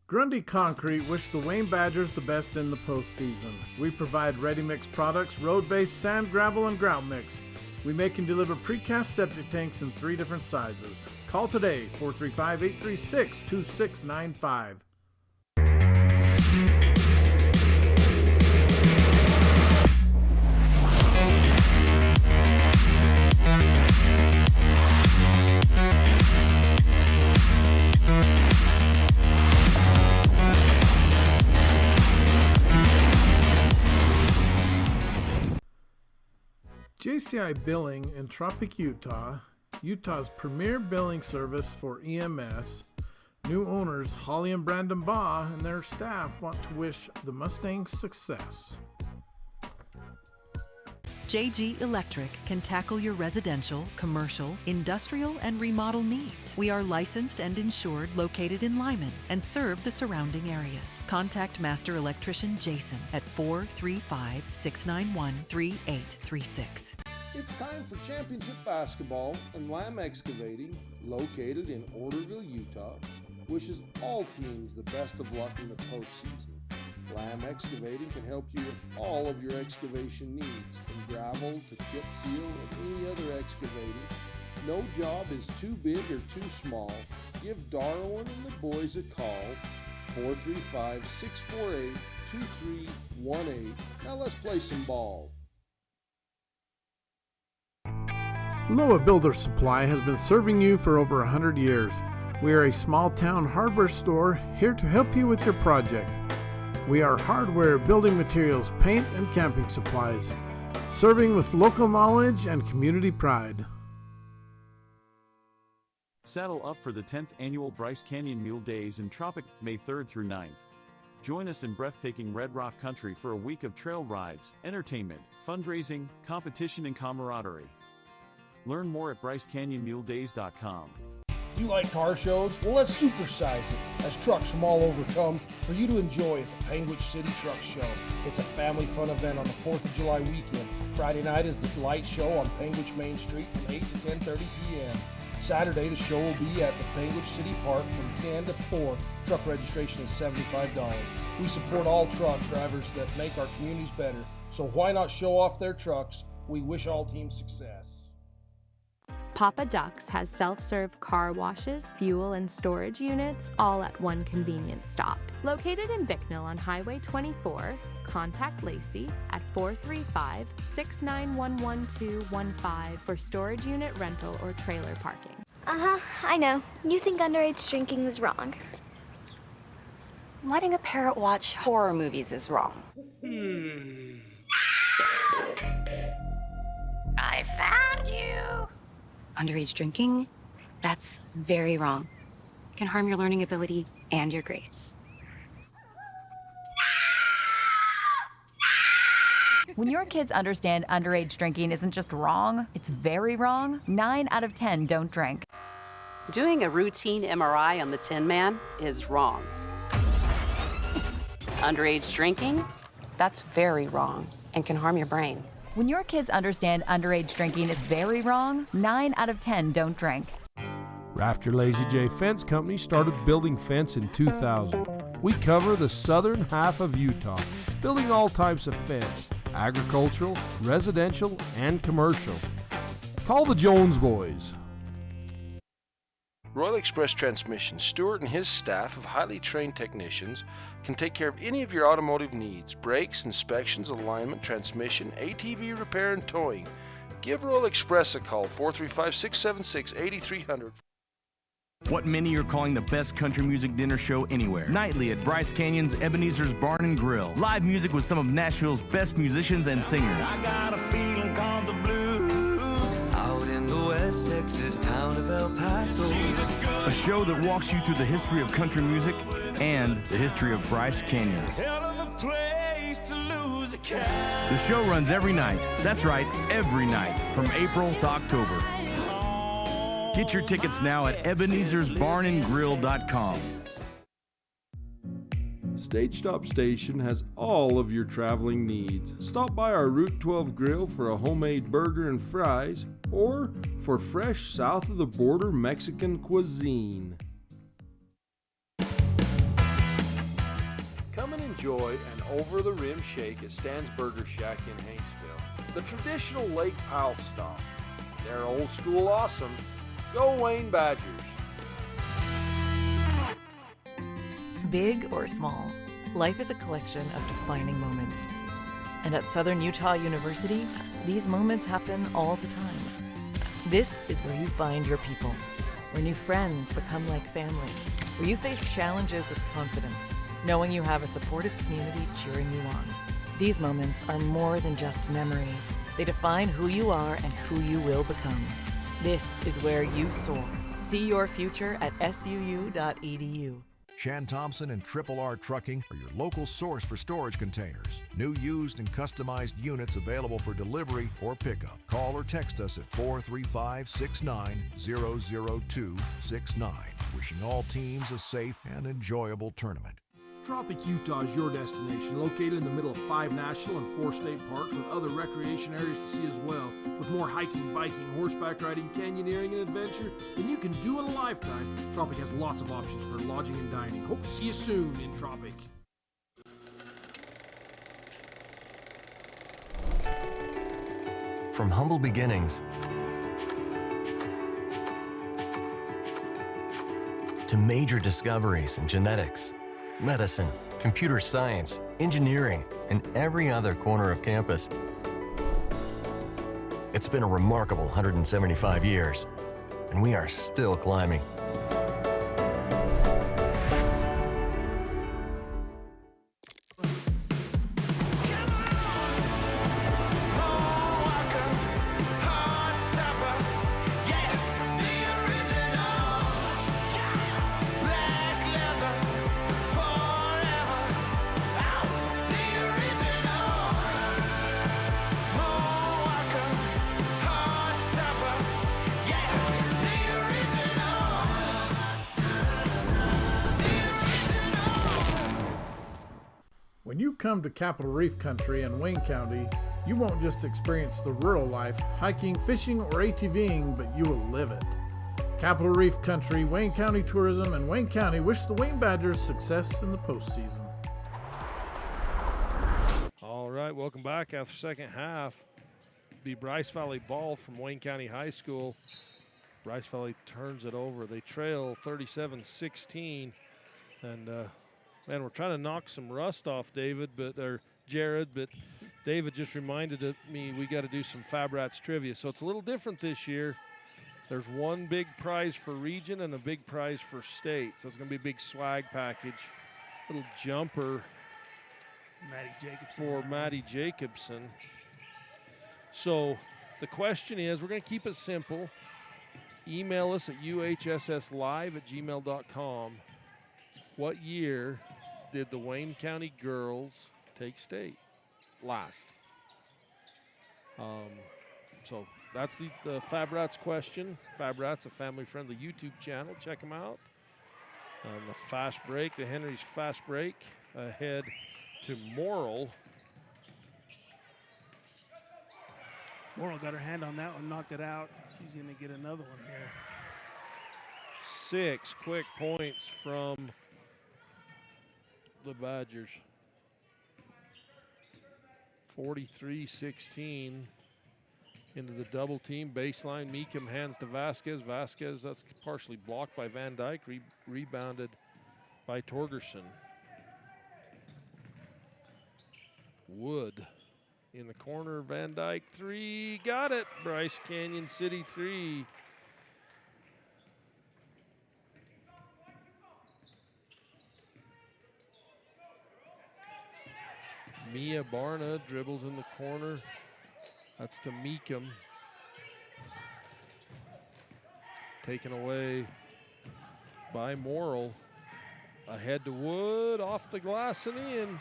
Grundy Concrete wish the Wayne Badgers the best in the postseason. We provide ready-mix products, road-based sand, gravel, and grout mix. We make and deliver precast septic tanks in 3 different sizes. Call today, 435-836-2695. JCI Billing in Tropic, Utah, Utah's premier billing service for EMS. New owners Holly and Brandon Baugh and their staff want to wish the Mustangs success. JG Electric can tackle your residential, commercial, industrial, and remodel needs. We are licensed and insured, located in Lyman, and serve the surrounding areas. Contact Master Electrician Jason at 435-691-3836. It's time for championship basketball, and Lamb Excavating, located in Orderville, Utah, wishes all teams the best of luck in the postseason. Lamb Excavating can help you with all of your excavation needs, from gravel to chip seal and any other excavating. No job is too big or too small. Give Darwin and the boys a call, 435-648-2318. Now let's play some ball. Loa Builder Supply has been serving you for over 100 years. We are a small town hardware store here to help you with your project. We are hardware, building materials, paint, and camping supplies, serving with local knowledge and community pride. Saddle up for the 10th annual Bryce Canyon Mule Days in Tropic, May 3rd through 9th. Join us in breathtaking Red Rock Country for a week of trail rides, entertainment, fundraising, competition, and camaraderie. Learn more at BryceCanyonMuleDays.com. You like car shows? Well, let's supersize it as trucks from all over come for you to enjoy at the Panguitch City Truck Show. It's a family fun event on the 4th of July weekend. Friday night is the light show on Panguitch Main Street from 8 to 10:30 p.m. Saturday, the show will be at the Panguitch City Park from 10 to 4. Truck registration is $75. We support all truck drivers that make our communities better, so why not show off their trucks? We wish all teams success. Papa Ducks has self-serve car washes, fuel, and storage units, all at one convenient stop. Located in Bicknell on Highway 24, contact Lacey at 435-691-1215 for storage unit rental or trailer parking. I know. You think underage drinking is wrong. Letting a parrot watch horror movies is wrong. I found you! Underage drinking? That's very wrong. It can harm your learning ability and your grades. When your kids understand underage drinking isn't just wrong, it's very wrong, 9 out of 10 don't drink. Doing a routine MRI on the Tin Man is wrong. Underage drinking? That's very wrong and can harm your brain. When your kids understand underage drinking is very wrong, 9 out of 10 don't drink. Rafter Lazy J Fence Company started building fence in 2000. We cover the southern half of Utah, building all types of fence, agricultural, residential, and commercial. Call the Jones Boys. Royal Express Transmission, Stewart and his staff of highly trained technicians can take care of any of your automotive needs: brakes, inspections, alignment, transmission, ATV repair, and towing. Give Royal Express a call, 435-676-8300. What many are calling the best country music dinner show anywhere. Nightly at Bryce Canyon's Ebenezer's Barn and Grill. Live music with some of Nashville's best musicians and singers. I got a feeling called the blues. Out in the West Texas town of El Paso. A show that walks you through the history of country music and the history of Bryce Canyon. Hell of a place to lose a cat. The show runs every night. That's right, every night, from April to October. Get your tickets now at Ebenezer'sBarnandGrill.com. Stage Stop Station has all of your traveling needs. Stop by our Route 12 grill for a homemade burger and fries, or for fresh south of the border Mexican cuisine. Come and enjoy an over-the-rim shake at Stan's Burger Shack in Hanksville. The traditional Lake Powell style. They're old school awesome. Go Wayne Badgers! Big or small, life is a collection of defining moments. And at Southern Utah University, these moments happen all the time. This is where you find your people, where new friends become like family, where you face challenges with confidence, knowing you have a supportive community cheering you on. These moments are more than just memories. They define who you are and who you will become. This is where you soar. See your future at suu.edu. Shan Thompson and Triple R Trucking are your local source for storage containers. New, used, and customized units available for delivery or pickup. Call or text us at 435-69-00269. Wishing all teams a safe and enjoyable tournament. Tropic Utah is your destination, located in the middle of 5 national and 4 state parks with other recreation areas to see as well. With more hiking, biking, horseback riding, canyoneering, and adventure than you can do in a lifetime, Tropic has lots of options for lodging and dining. Hope to see you soon in Tropic. From humble beginnings to major discoveries in genetics, medicine, computer science, engineering, and every other corner of campus. It's been a remarkable 175 years, and we are still climbing. When you come to Capitol Reef Country in Wayne County, you won't just experience the rural life, hiking, fishing, or ATVing, but you will live it. Capitol Reef Country, Wayne County Tourism, and Wayne County wish the Wayne Badgers success in the postseason. All right, welcome back after second half. Be Bryce Valley ball from Wayne County High School. Bryce Valley turns it over. They trail 37-16, and man, we're trying to knock some rust off Jared, but David just reminded me we got to do some Fab Rats trivia. So it's a little different this year. There's one big prize for region and a big prize for state. So it's going to be a big swag package. Little jumper for Maddie Jacobson. So the question is, we're going to keep it simple. Email us at uhsslive@gmail.com. What year did the Wayne County girls take state last? So that's the Fab Rats question. Fab Rats, a family-friendly YouTube channel. Check them out. The fast break, the Henry's fast break, ahead to Morrill. Morrill got her hand on that one, knocked it out. She's going to get another one here. 6 quick points from the Badgers. 43-16 into the double team. Baseline, Meekum hands to Vasquez. Vasquez, that's partially blocked by Van Dyke, rebounded by Torgerson. Wood in the corner, Van Dyke, 3, got it. Bryce Canyon City 3. Mia Barna dribbles in the corner. That's to Meekum. Taken away by Morrill. Ahead to Wood, off the glass and in.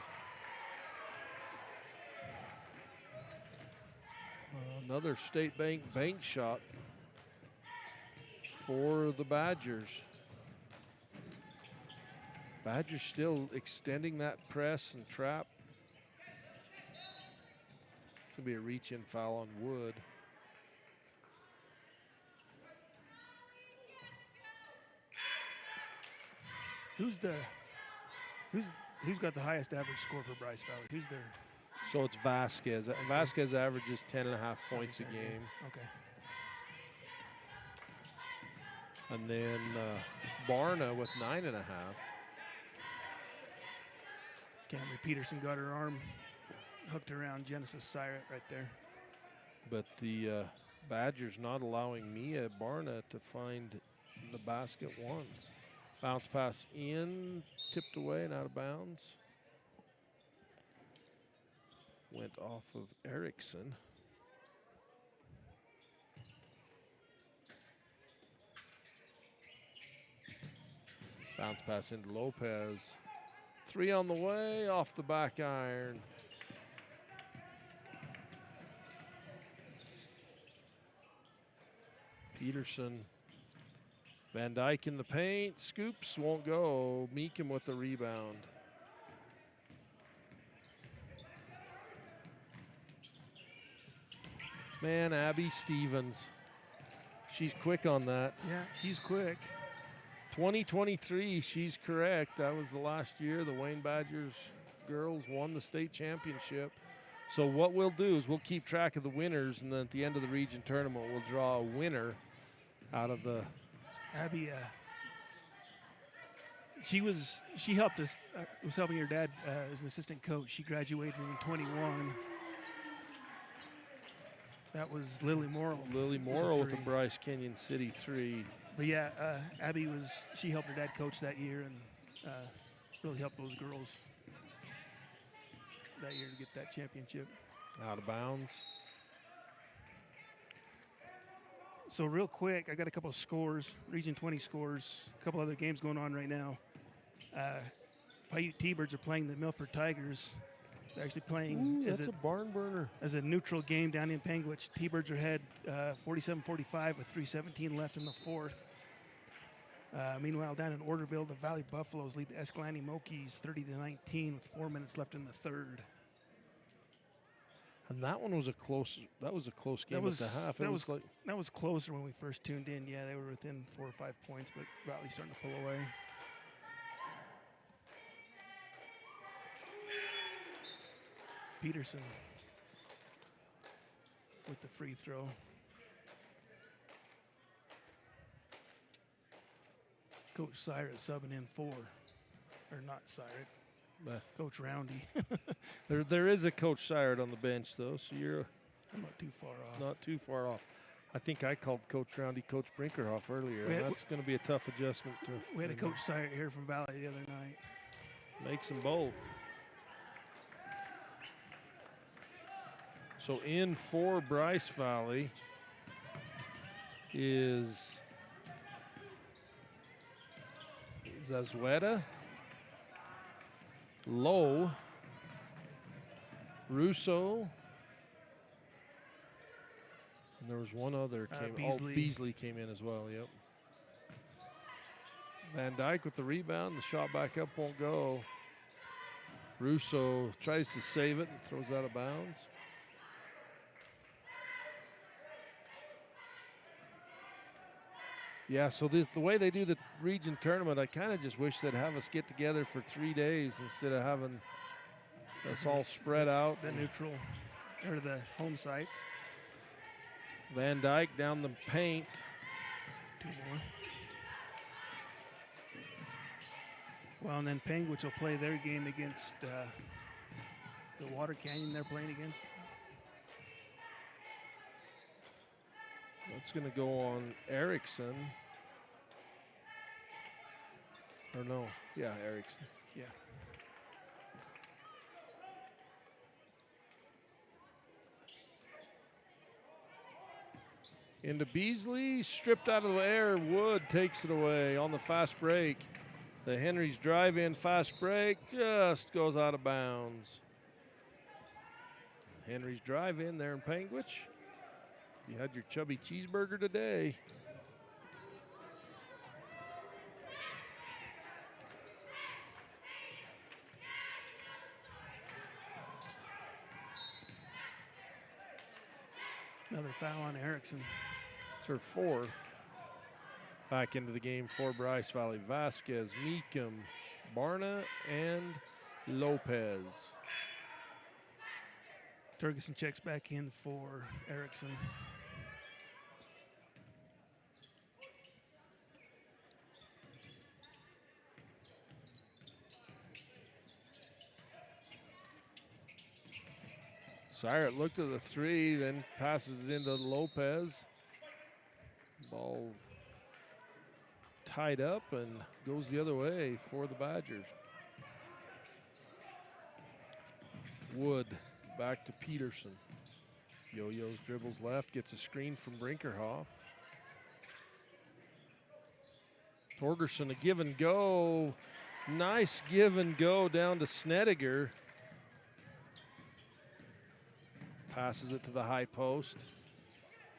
Another State Bank shot for the Badgers. Badgers still extending that press and trap. It's going to be a reach-in foul on Wood. Who's got the highest average score for Bryce Valley? Who's their? So it's Vasquez. Vasquez averages 10.5 points a game. Okay. And then Barna with 9.5. Cameron Peterson got her arm hooked around Genesis Siret right there. But the Badgers not allowing Mia Barna to find the basket once. Bounce pass in, tipped away and out of bounds. went off of Erickson. Bounce pass into Lopez. 3 on the way, off the back iron. Peterson. Van Dyke in the paint. Scoops won't go. Meekum with the rebound. Man, Abby Stevens. She's quick on that. Yeah, she's quick. 2023, she's correct. That was the last year the Wayne Badgers girls won the state championship. So what we'll do is we'll keep track of the winners, and then at the end of the region tournament, we'll draw a winner out of the. Abby, she helped us. Was helping her dad as an assistant coach. She graduated in 21. That was Lily Morrow. Lily Morrow with a Bryce Canyon City 3. But yeah, Abby she helped her dad coach that year and really helped those girls that year to get that championship. Out of bounds. So real quick, I got a couple of scores, Region 20 scores, a couple other games going on right now. Paiute T-Birds are playing the Milford Tigers. They're actually playing that's a barn burner. As a neutral game down in Panguitch. T-Birds are ahead 47-45 with 3:17 left in the fourth. Meanwhile, down in Orderville, the Valley Buffaloes lead the Escalante Mokies 30-19 with 4 minutes left in the third. And that one was a close. That was a close game at the half. That was closer when we first tuned in. Yeah, they were within 4 or 5 points, but Valley's starting to pull away. Peterson with the free throw. Coach Syrett subbing in 4, or not Syrett, Coach Roundy. there is a Coach Syrett on the bench though, so you're not too far off. Not too far off. I think I called Coach Roundy Coach Brinkerhoff earlier. And that's going to be a tough adjustment. We had a Coach Syrett here from Valley the other night. Makes them both. So in for Bryce Valley is Zazueta, Lowe, Russo, and there was one other Beasley. Beasley came in as well. Yep. Van Dyke with the rebound. The shot back up won't go. Russo tries to save it and throws out of bounds. Yeah, so the way they do the region tournament, I kind of just wish they'd have us get together for 3 days instead of having us all spread out. The neutral, or the home sites. Van Dyke down the paint. 2 more. Well, and then Panguitch will play their game against the Water Canyon they're playing against. That's going to go on Erickson. Or no, yeah, Erickson. Yeah. Into Beasley, stripped out of the air. Wood takes it away on the fast break. The Henry's drive-in fast break just goes out of bounds. Henry's drive-in there in Panguitch. You had your chubby cheeseburger today. Another foul on Erickson. It's her 4th. Back into the game for Bryce Valley. Vasquez, Meekum, Barna, and Lopez. Turgeson checks back in for Erickson. Syrett looked at the 3, then passes it into Lopez. Ball tied up and goes the other way for the Badgers. Wood back to Peterson. Yo-Yo's dribbles left, gets a screen from Brinkerhoff. Torgerson, a give and go. Nice give and go down to Snediger. Passes it to the high post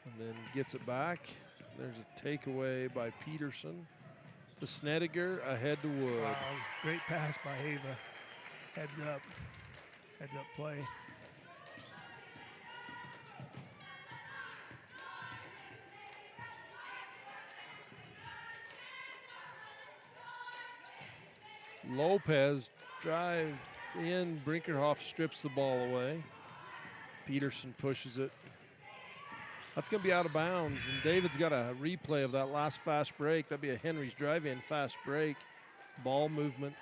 and then gets it back. There's a takeaway by Peterson to Snediger, ahead to Wood. Wow, great pass by Ava. Heads up play. Lopez drive in. Brinkerhoff strips the ball away. Peterson pushes it. That's going to be out of bounds. And David's got a replay of that last fast break. That'd be a Henry's drive-in fast break. Ball movement.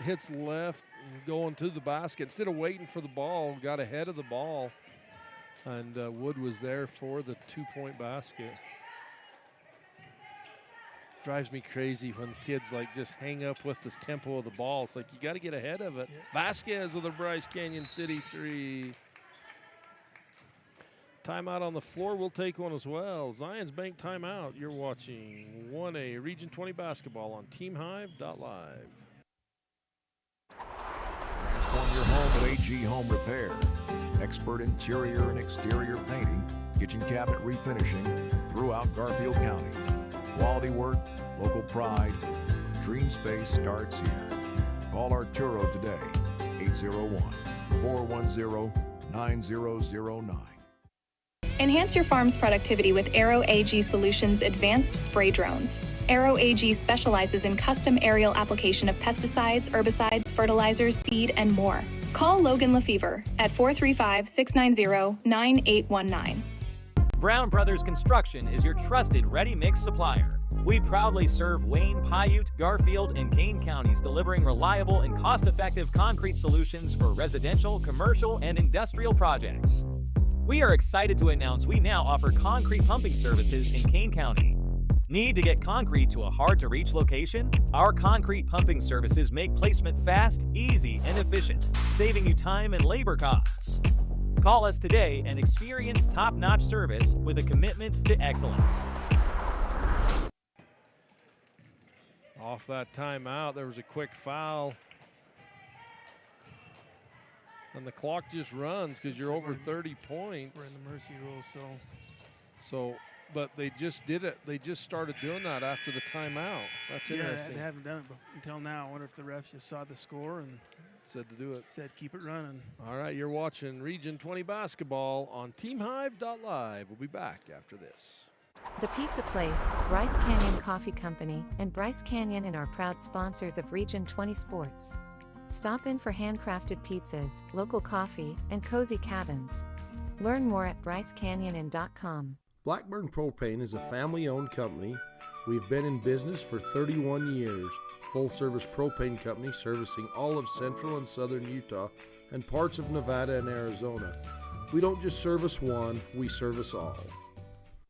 Hits left and going to the basket. Instead of waiting for the ball, got ahead of the ball. And Wood was there for the two-point basket. Drives me crazy when kids like just hang up with this tempo of the ball. It's like you got to get ahead of it. Yeah. Vasquez with a Bryce Canyon City three. Timeout on the floor. We'll take one as well. Zions Bank timeout. You're watching 1A Region 20 basketball on TeamHive.live. Transform your home with AG Home Repair. Expert interior and exterior painting, kitchen cabinet refinishing throughout Garfield County. Quality work, local pride. Your dream space starts here. Call Arturo today, 801-410-9009. Enhance your farm's productivity with Aero AG Solutions advanced spray drones. Aero AG specializes in custom aerial application of pesticides, herbicides, fertilizers, seed, and more. Call Logan Lefevre at 435-690-9819. Brown Brothers Construction is your trusted ready-mix supplier. We proudly serve Wayne, Paiute, Garfield, and Kane counties, delivering reliable and cost-effective concrete solutions for residential, commercial, and industrial projects. We are excited to announce we now offer concrete pumping services in Kane County. Need to get concrete to a hard-to-reach location? Our concrete pumping services make placement fast, easy, and efficient, saving you time and labor costs. Call us today and experience top-notch service with a commitment to excellence. Off that timeout, there was a quick foul. And the clock just runs because you're over 30 points. We're in the mercy rule, but they just did it. They just started doing that after the timeout. That's interesting. They haven't done it until now. I wonder if the refs just saw the score and said to do it. Said keep it running. All right, you're watching Region 20 basketball on TeamHive.live. We'll be back after this. The Pizza Place, Bryce Canyon Coffee Company, and Bryce Canyon are proud sponsors of Region 20 Sports. Stop in for handcrafted pizzas, local coffee, and cozy cabins. Learn more at brycecanyon.com. Blackburn Propane is a family-owned company. We've been in business for 31 years. Full-service propane company servicing all of central and southern Utah and parts of Nevada and Arizona. We don't just service one, we service all.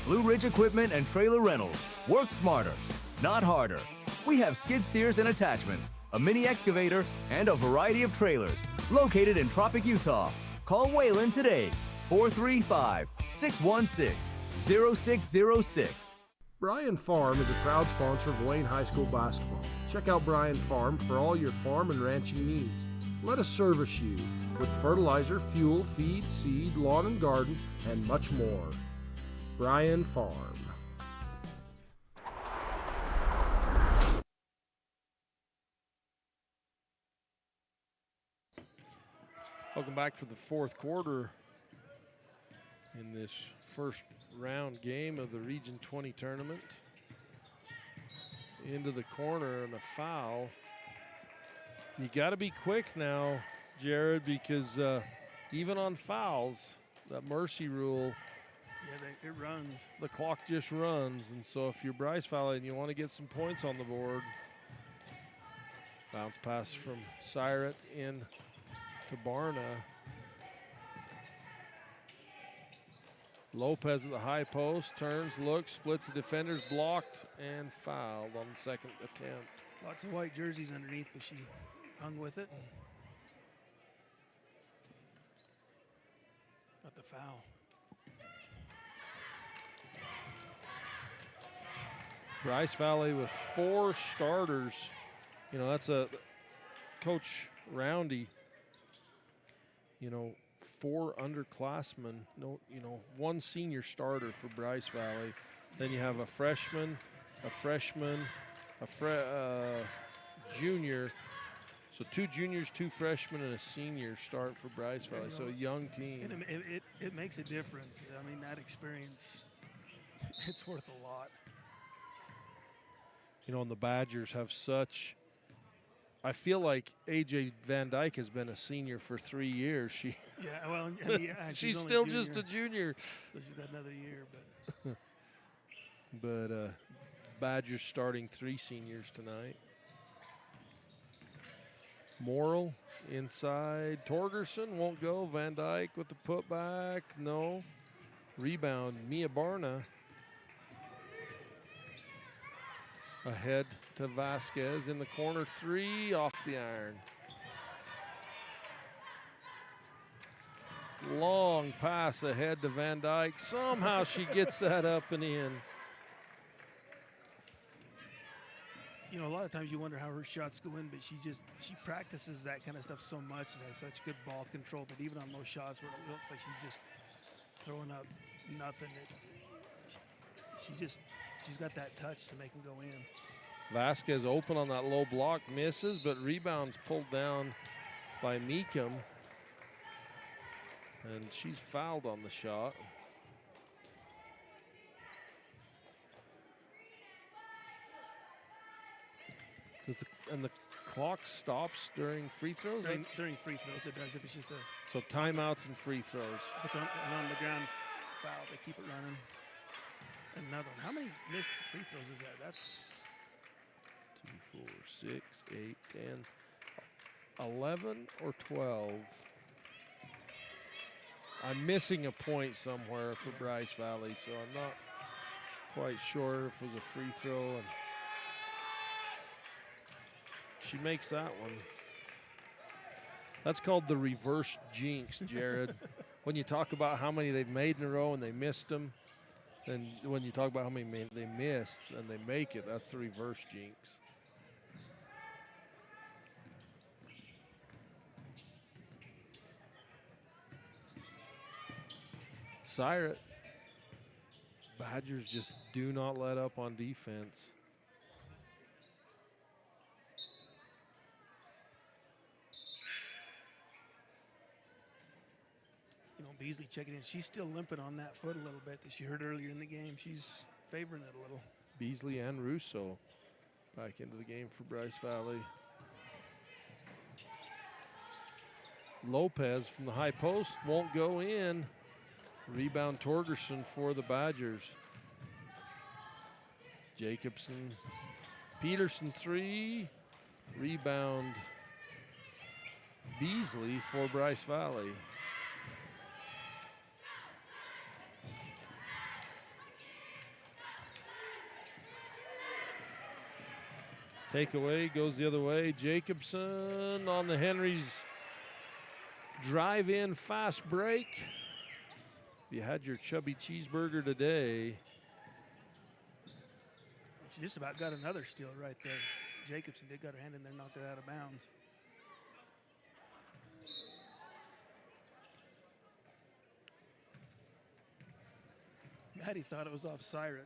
Blue Ridge Equipment and Trailer Rentals. Work smarter, not harder. We have skid steers and attachments, a mini excavator, and a variety of trailers located in Tropic, Utah. Call Waylon today, 435-616-0606. Bryan Farm is a proud sponsor of Wayne High School basketball. Check out Bryan Farm for all your farm and ranching needs. Let us service you with fertilizer, fuel, feed, seed, lawn and garden, and much more. Bryan Farm. Welcome back for the fourth quarter in this first round game of the Region 20 tournament. Into the corner and a foul. You got to be quick now, Jared, because even on fouls, that mercy rule, it runs. The clock just runs, and so if you're Bryce Valley and you want to get some points on the board, bounce pass from Siret in to Barna. Lopez at the high post, turns, looks, splits the defenders, blocked, and fouled on the second attempt. Lots of white jerseys underneath, but she hung with it. Got the foul. Bryce Valley with 4 starters. You know, that's a Coach Roundy. You know, 4 underclassmen. No, you know, 1 senior starter for Bryce Valley. Then you have a freshman, junior. So 2 juniors, 2 freshmen, and a senior start for Bryce Valley. So a young team. And it makes a difference. I mean, that experience, it's worth a lot. You know, and the Badgers have such. I feel like AJ Van Dyke has been a senior for 3 years. She's still just a junior. So she's got another year, but. But Badgers starting 3 seniors tonight. Morrill inside. Torgerson won't go. Van Dyke with the putback. No. Rebound. Mia Barna. Ahead to Vasquez in the corner. 3 off the iron. Long pass ahead to Van Dyke. Somehow she gets that up and in. You know, a lot of times you wonder how her shots go in, but she practices that kind of stuff so much and has such good ball control that even on those shots where it looks like she's just throwing up nothing, she's got that touch to make them go in. Vasquez open on that low block, misses, but rebounds pulled down by Meekum. And she's fouled on the shot. And the clock stops during free throws? During free throws, it does. If it's just so timeouts and free throws. If it's on the ground foul, they keep it running. Another one. How many missed free throws is that? That's 2, 4, 6, 8, 10, 11 or 12. I'm missing a point somewhere for Bryce Valley, so I'm not quite sure if it was a free throw. And she makes that one. That's called the reverse jinx, Jared. When you talk about how many they've made in a row and they missed them, and when you talk about how many they missed and they make it, that's the reverse jinx. Siret. Badgers just do not let up on defense. You know, Beasley checking in. She's still limping on that foot a little bit that she hurt earlier in the game. She's favoring it a little. Beasley and Russo back into the game for Bryce Valley. Lopez from the high post won't go in. Rebound Torgerson for the Badgers. Jacobson. Peterson 3. Rebound Beasley for Bryce Valley. Takeaway goes the other way. Jacobson on the Henry's drive-in fast break. You had your chubby cheeseburger today. She just about got another steal right there. Jacobson did got her hand in there, knocked it out of bounds. Maddie thought it was off Siret.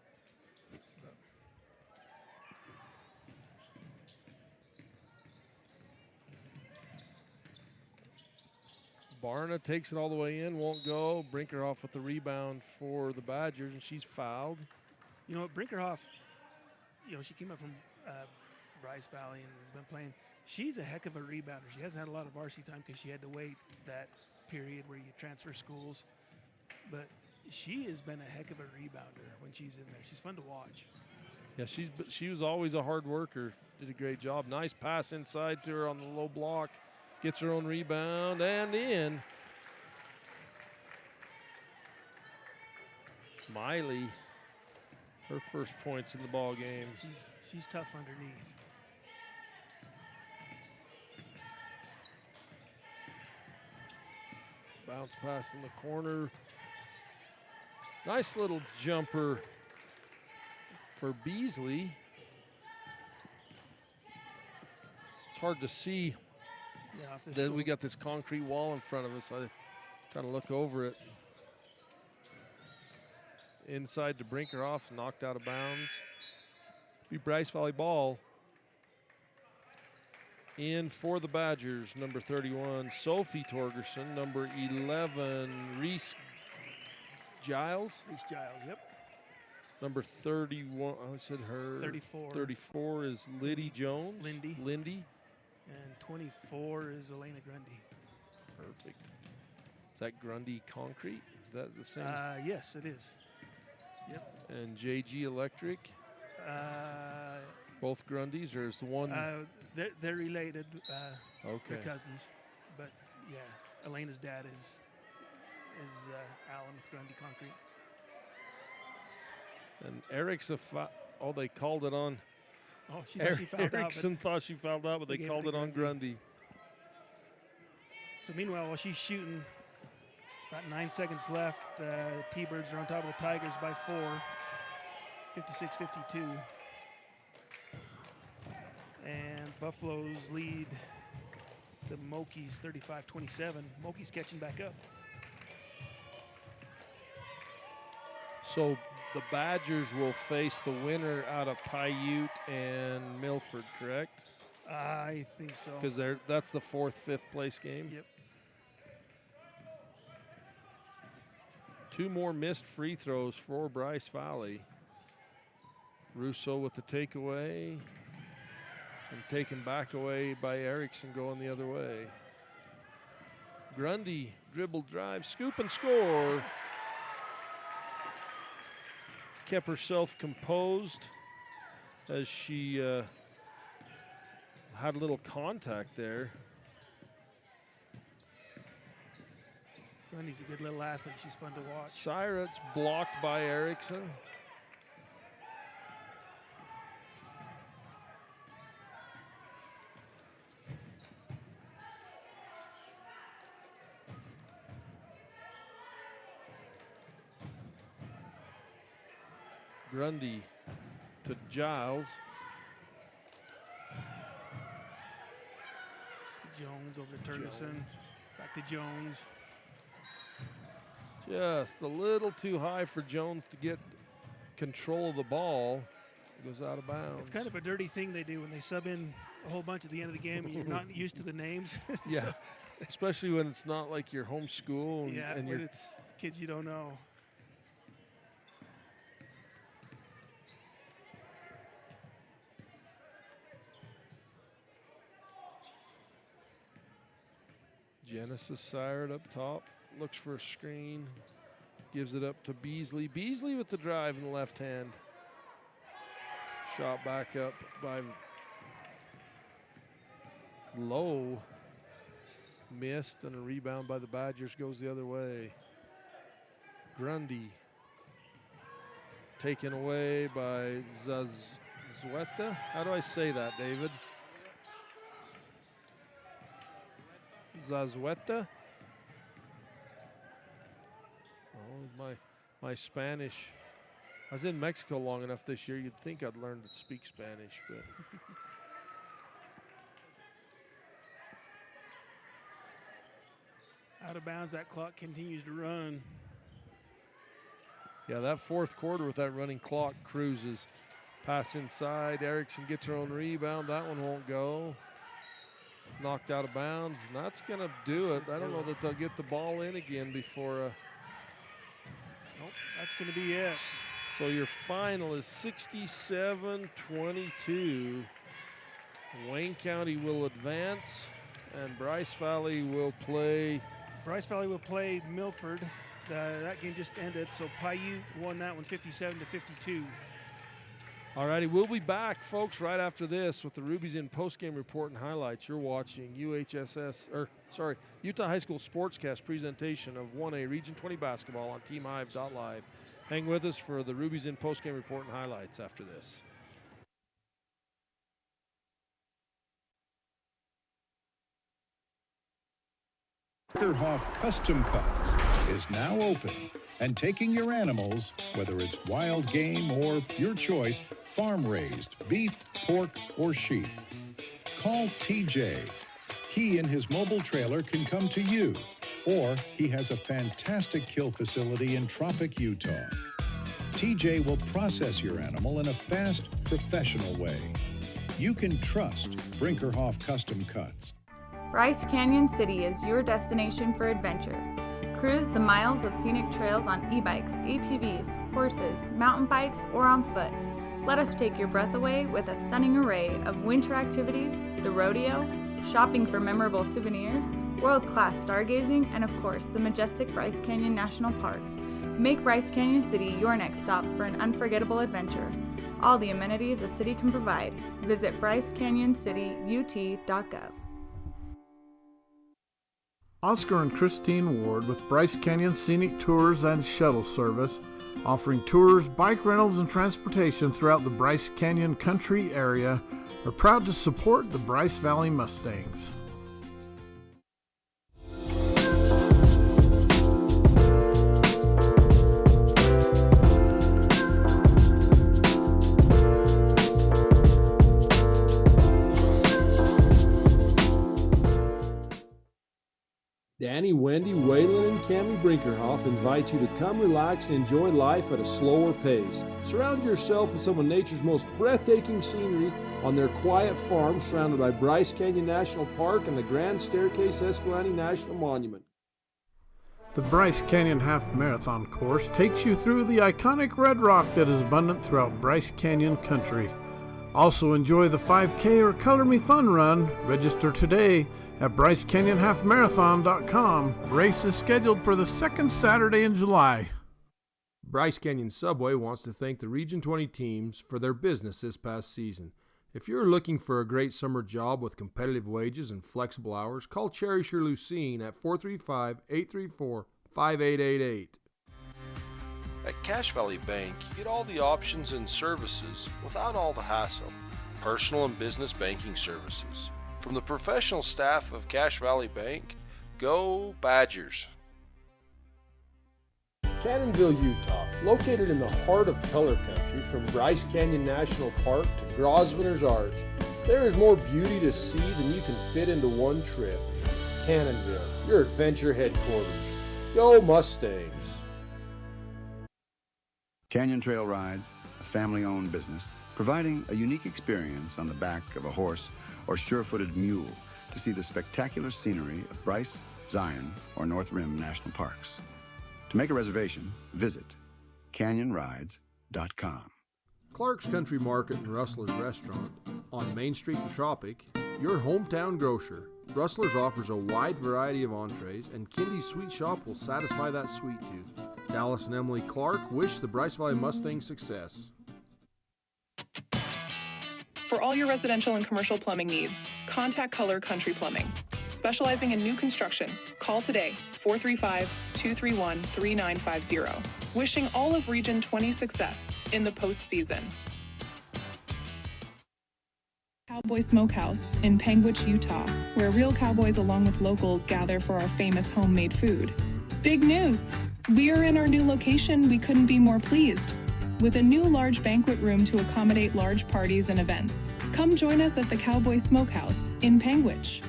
Barna takes it all the way in, won't go. Brinkerhoff with the rebound for the Badgers, and she's fouled. You know, Brinkerhoff, you know, she came up from Bryce Valley and has been playing. She's a heck of a rebounder. She hasn't had a lot of varsity time because she had to wait that period where you transfer schools. But she has been a heck of a rebounder when she's in there. She's fun to watch. Yeah, she was always a hard worker. Did a great job. Nice pass inside to her on the low block. Gets her own rebound and in. Miley, her first points in the ball game. She's tough underneath. Bounce pass in the corner. Nice little jumper for Beasley. It's hard to see that we got this concrete wall in front of us. I trying to look over it. Inside to Brinkerhoff, knocked out of bounds. Be Bryce Valley ball. In for the Badgers, number 31, Sophie Torgerson. Number 11, Reese Giles. Reese Giles, yep. Number 31, I said her. 34. 34 is Liddy Jones. Lindy. And 24 is Elena Grundy. Perfect. Is that Grundy Concrete? Is that the same? Yes, it is. Yep. And JG Electric? Both Grundys, or is the one? They're related. Okay. They're cousins. But, yeah, Elena's dad is Alan with Grundy Concrete. And Eric's they called it on. Oh, she thought she fouled out. Erickson thought she fouled out, but they called it on Grundy. So meanwhile, while she's shooting, about 9 seconds left, T-Birds are on top of the Tigers by 4, 56-52. And Buffaloes lead the Mokies 35-27. Mokies catching back up. So the Badgers will face the winner out of Paiute and Milford, correct? I think so. Because that's the 4th, 5th place game? Yep. 2 more missed free throws for Bryce Valley. Russo with the takeaway. And taken back away by Erickson going the other way. Grundy, dribble, drive, scoop, and score. Kept herself composed as she had a little contact there. Grundy's a good little athlete. She's fun to watch. Syra's blocked by Erickson. Grundy to Giles. Jones over to Turgeson. Back to Jones. Just a little too high for Jones to get control of the ball. It goes out of bounds. It's kind of a dirty thing they do when they sub in a whole bunch at the end of the game and you're not used to the names. Yeah, especially when it's not like your home school. And when it's kids you don't know. Genesis Sired up top, looks for a screen, gives it up to Beasley. Beasley with the drive in the left hand. Shot back up by Lowe. Missed, and a rebound by the Badgers goes the other way. Grundy taken away by Zazueta. How do I say that, David? Zazueta. Oh, my Spanish. I was in Mexico long enough this year, you'd think I'd learn to speak Spanish, but. Out of bounds, that clock continues to run. Yeah, that 4th quarter with that running clock cruises. Pass inside, Erickson gets her own rebound, that one won't go. Knocked out of bounds, and that's going to do it. I don't know that they'll get the ball in again before. Nope, that's going to be it. So your final is 67-22. Wayne County will advance, and Bryce Valley will play. Bryce Valley will play Milford. That game just ended, so Paiute won that one 57-52. All righty, we'll be back, folks, right after this with the Ruby's In postgame report and highlights. You're watching Utah High School Sportscast presentation of 1A Region 20 basketball on TeamHive.live. Hang with us for the Ruby's In postgame report and highlights after this. Brinkerhoff Custom Cuts is now open and taking your animals, whether it's wild game or your choice, farm-raised beef, pork, or sheep. Call TJ. He and his mobile trailer can come to you, or he has a fantastic kill facility in Tropic, Utah. TJ will process your animal in a fast, professional way. You can trust Brinkerhoff Custom Cuts. Bryce Canyon City is your destination for adventure. Cruise the miles of scenic trails on e-bikes, ATVs, horses, mountain bikes, or on foot. Let us take your breath away with a stunning array of winter activities, the rodeo, shopping for memorable souvenirs, world-class stargazing, and of course, the majestic Bryce Canyon National Park. Make Bryce Canyon City your next stop for an unforgettable adventure. All the amenities the city can provide. Visit bryceCanyonCityUT.gov. Oscar and Christine Ward with Bryce Canyon Scenic Tours and Shuttle Service, offering tours, bike rentals, and transportation throughout the Bryce Canyon country area, are proud to support the Bryce Valley Mustangs. Danny, Wendy, Waylon, and Cammie Brinkerhoff invite you to come relax and enjoy life at a slower pace. Surround yourself with some of nature's most breathtaking scenery on their quiet farm surrounded by Bryce Canyon National Park and the Grand Staircase Escalante National Monument. The Bryce Canyon Half Marathon course takes you through the iconic red rock that is abundant throughout Bryce Canyon country. Also enjoy the 5K or Color Me Fun run. Register today at BryceCanyonHalfMarathon.com. Race is scheduled for the second Saturday in July. Bryce Canyon Subway wants to thank the Region 20 teams for their business this past season. If you're looking for a great summer job with competitive wages and flexible hours, call Cherish or Lucene at 435-834-5888. At Cache Valley Bank, you get all the options and services without all the hassle. Personal and business banking services. From the professional staff of Cache Valley Bank, go Badgers! Cannonville, Utah, located in the heart of color country from Bryce Canyon National Park to Grosvenor's Arch, there is more beauty to see than you can fit into one trip. Cannonville, your adventure headquarters. Go Mustangs! Canyon Trail Rides, a family-owned business, providing a unique experience on the back of a horse or sure-footed mule to see the spectacular scenery of Bryce, Zion, or North Rim National Parks. To make a reservation, visit canyonrides.com. Clark's Country Market and Rustler's Restaurant on Main Street in Tropic, your hometown grocer. Rustler's offers a wide variety of entrees, and Kindy's Sweet Shop will satisfy that sweet tooth. Dallas and Emily Clark wish the Bryce Valley Mustangs success. For all your residential and commercial plumbing needs, contact Color Country Plumbing. Specializing in new construction, call today, 435-231-3950. Wishing all of Region 20 success in the postseason. Cowboy Smokehouse in Panguitch, Utah, where real cowboys along with locals gather for our famous homemade food. Big news! We are in our new location. We couldn't be more pleased. With a new large banquet room to accommodate large parties and events. Come join us at the Cowboy Smokehouse in Panguitch.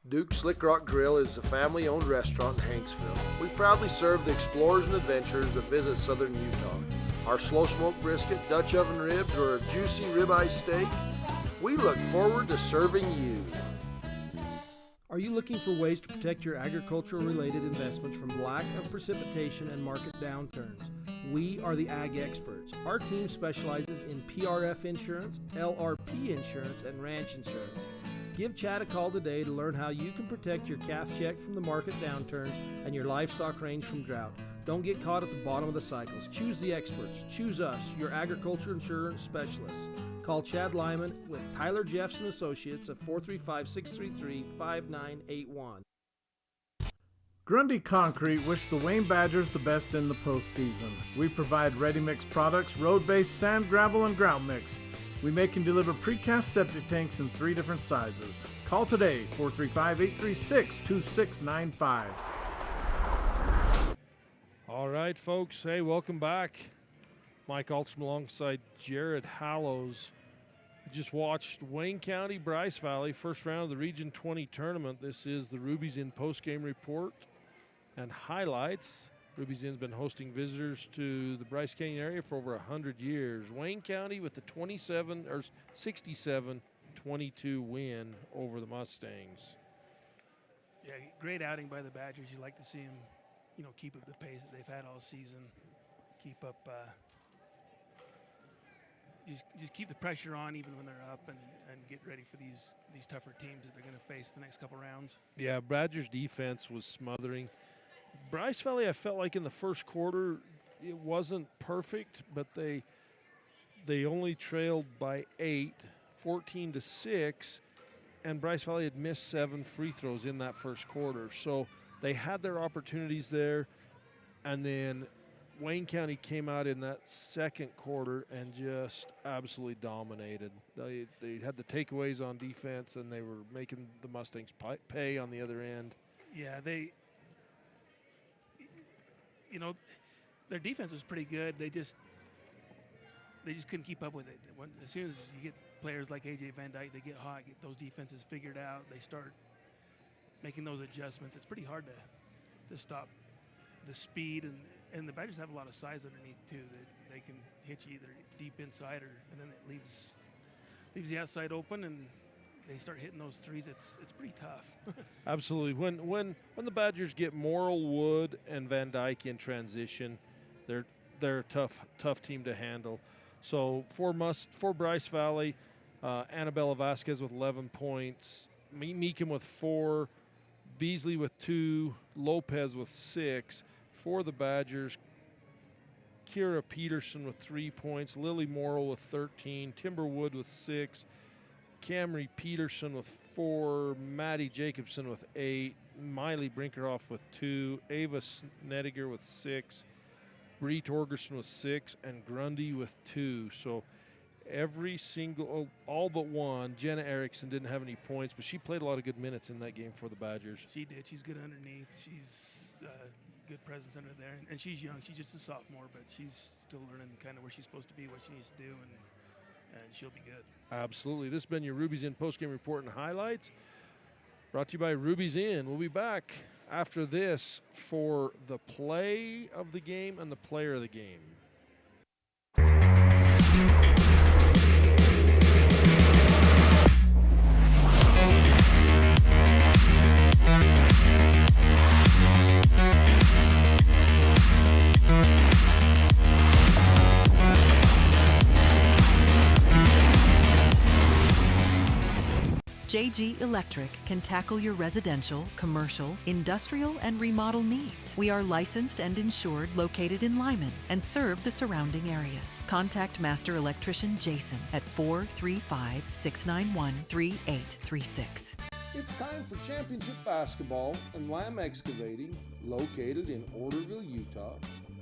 Duke's Slick Rock Grill is a family-owned restaurant in Hanksville. We proudly serve the explorers and adventurers that visit southern Utah. Our slow-smoked brisket, Dutch oven ribs, or a juicy ribeye steak, we look forward to serving you. Are you looking for ways to protect your agricultural-related investments from lack of precipitation and market downturns? We are the Ag Experts. Our team specializes in PRF insurance, LRP insurance, and ranch insurance. Give Chad a call today to learn how you can protect your calf check from the market downturns and your livestock range from drought. Don't get caught at the bottom of the cycles. Choose the experts. Choose us, your agriculture insurance specialists. Call Chad Lyman with Tyler Jeffs & Associates at 435-633-5981. Grundy Concrete wish the Wayne Badgers the best in the postseason. We provide ready-mix products, road-based sand, gravel, and grout mix. We make and deliver precast septic tanks in 3 different sizes. Call today, 435-836-2695. All right, folks. Hey, welcome back. Mike Alstrom alongside Jared Hallows. We just watched Wayne County, Bryce Valley, first round of the Region 20 tournament. This is the Ruby's Inn postgame report and highlights. Ruby's Inn's been hosting visitors to the Bryce Canyon area for over 100 years. Wayne County with the 67-22 win over the Mustangs. Yeah, great outing by the Badgers. You like to see them, keep up the pace that they've had all season. Keep up, just keep the pressure on even when they're up, and get ready for these tougher teams that they're going to face the next couple rounds. Yeah, Badgers' defense was smothering. Bryce Valley, I felt like in the first quarter, it wasn't perfect, but they only trailed by 8, 14-6, and Bryce Valley had missed 7 free throws in that first quarter. So they had their opportunities there, and then Wayne County came out in that second quarter and just absolutely dominated. They had the takeaways on defense, and they were making the Mustangs pay on the other end. Yeah, their defense was pretty good. They just couldn't keep up with it. As soon as you get players like A.J. Van Dyke, they get hot, get those defenses figured out, they start making those adjustments. It's pretty hard to stop the speed, and the Badgers have a lot of size underneath too. That they can hit you either deep inside and then it leaves the outside open, and they start hitting those threes. It's pretty tough. Absolutely. When the Badgers get Morrill, Wood, and Van Dyke in transition, they're a tough team to handle. So for Bryce Valley, Annabella Vasquez with 11 points, Meekum with 4, Beasley with 2, Lopez with 6. For the Badgers, Kira Peterson with 3 points, Lily Morrill with 13, Timber Wood with 6, Camry Peterson with 4, Maddie Jacobson with 8, Miley Brinkerhoff with 2, Ava Snediger with 6, Bree Torgerson with 6, and Grundy with 2. So every single, all but one, Jenna Erickson didn't have any points, but she played a lot of good minutes in that game for the Badgers. She did. She's good underneath. She's good presence under there, and she's young. She's just a sophomore, but she's still learning kind of where she's supposed to be, what she needs to do, and she'll be good. Absolutely. This has been your Ruby's Inn postgame report and highlights, brought to you by Ruby's Inn. We'll be back after this for the play of the game and the player of the game. JG Electric can tackle your residential, commercial, industrial, and remodel needs. We are licensed and insured, located in Lyman, and serve the surrounding areas. Contact Master Electrician Jason at 435-691-3836. It's time for championship basketball, and Lamb Excavating, located in Orderville, Utah,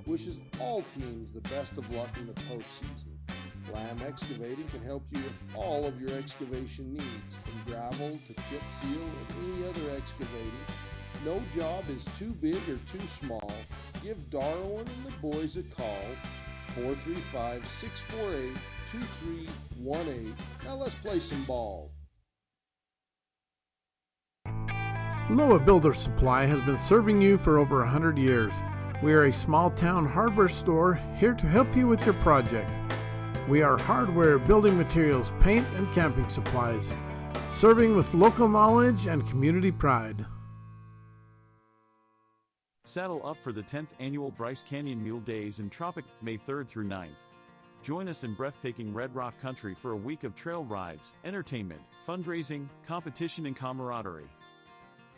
wishes all teams the best of luck in the postseason. Lamb Excavating can help you with all of your excavation needs, from gravel to chip seal and any other excavating. No job is too big or too small. Give Darwin and the boys a call, 435-648-2318. Now let's play some ball. Loa Builder Supply has been serving you for over 100 years. We are a small town hardware store here to help you with your project. We are hardware, building materials, paint, and camping supplies, serving with local knowledge and community pride. Saddle up for the 10th annual Bryce Canyon Mule Days in Tropic, May 3rd through 9th. Join us in breathtaking Red Rock Country for a week of trail rides, entertainment, fundraising, competition, and camaraderie.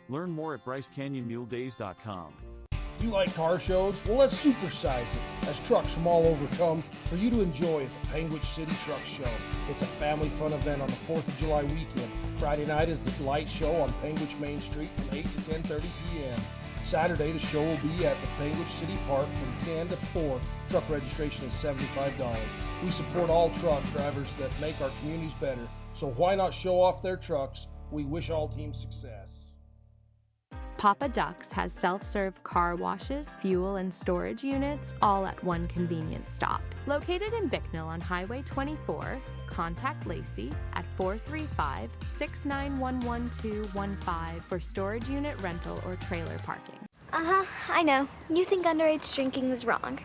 Learn more at BryceCanyonMuleDays.com. You like car shows? Well, let's supersize it as trucks from all over come for you to enjoy at the Panguitch City Truck Show. It's a family fun event on the 4th of July weekend. Friday night is the light show on Panguitch Main Street from 8 to 10:30 p.m. Saturday, the show will be at the Penguin City Park from 10 to 4. Truck registration is $75. We support all truck drivers that make our communities better, so why not show off their trucks? We wish all teams success. Papa Ducks has self-serve car washes, fuel, and storage units, all at one convenient stop. Located in Bicknell on Highway 24, contact Lacey at 435-691-1215 for storage unit rental or trailer parking. I know. You think underage drinking is wrong.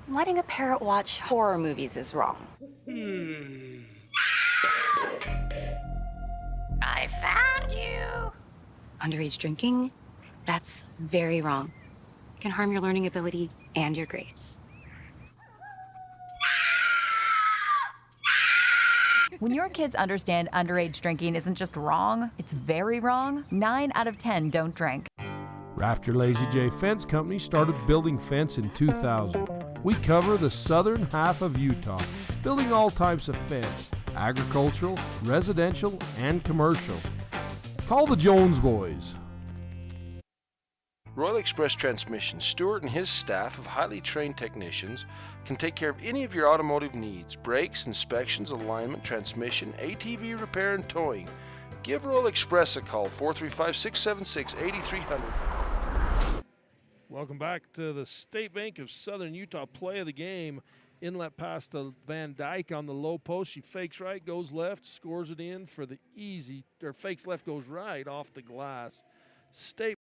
Letting a parrot watch horror movies is wrong. I found you! Underage drinking? That's very wrong. It can harm your learning ability and your grades. When your kids understand underage drinking isn't just wrong, it's very wrong, 9 out of 10 don't drink. Rafter Lazy J Fence Company started building fence in 2000. We cover the southern half of Utah, building all types of fence, agricultural, residential, and commercial. Call the Jones Boys. Royal Express Transmission, Stewart and his staff of highly trained technicians can take care of any of your automotive needs: brakes, inspections, alignment, transmission, ATV repair, and towing. Give Royal Express a call, 435-676-8300. Welcome back to the State Bank of Southern Utah play of the game. Inlet pass to Van Dyke on the low post. She fakes right, goes left, scores it in for the easy, or fakes left, goes right off the glass. State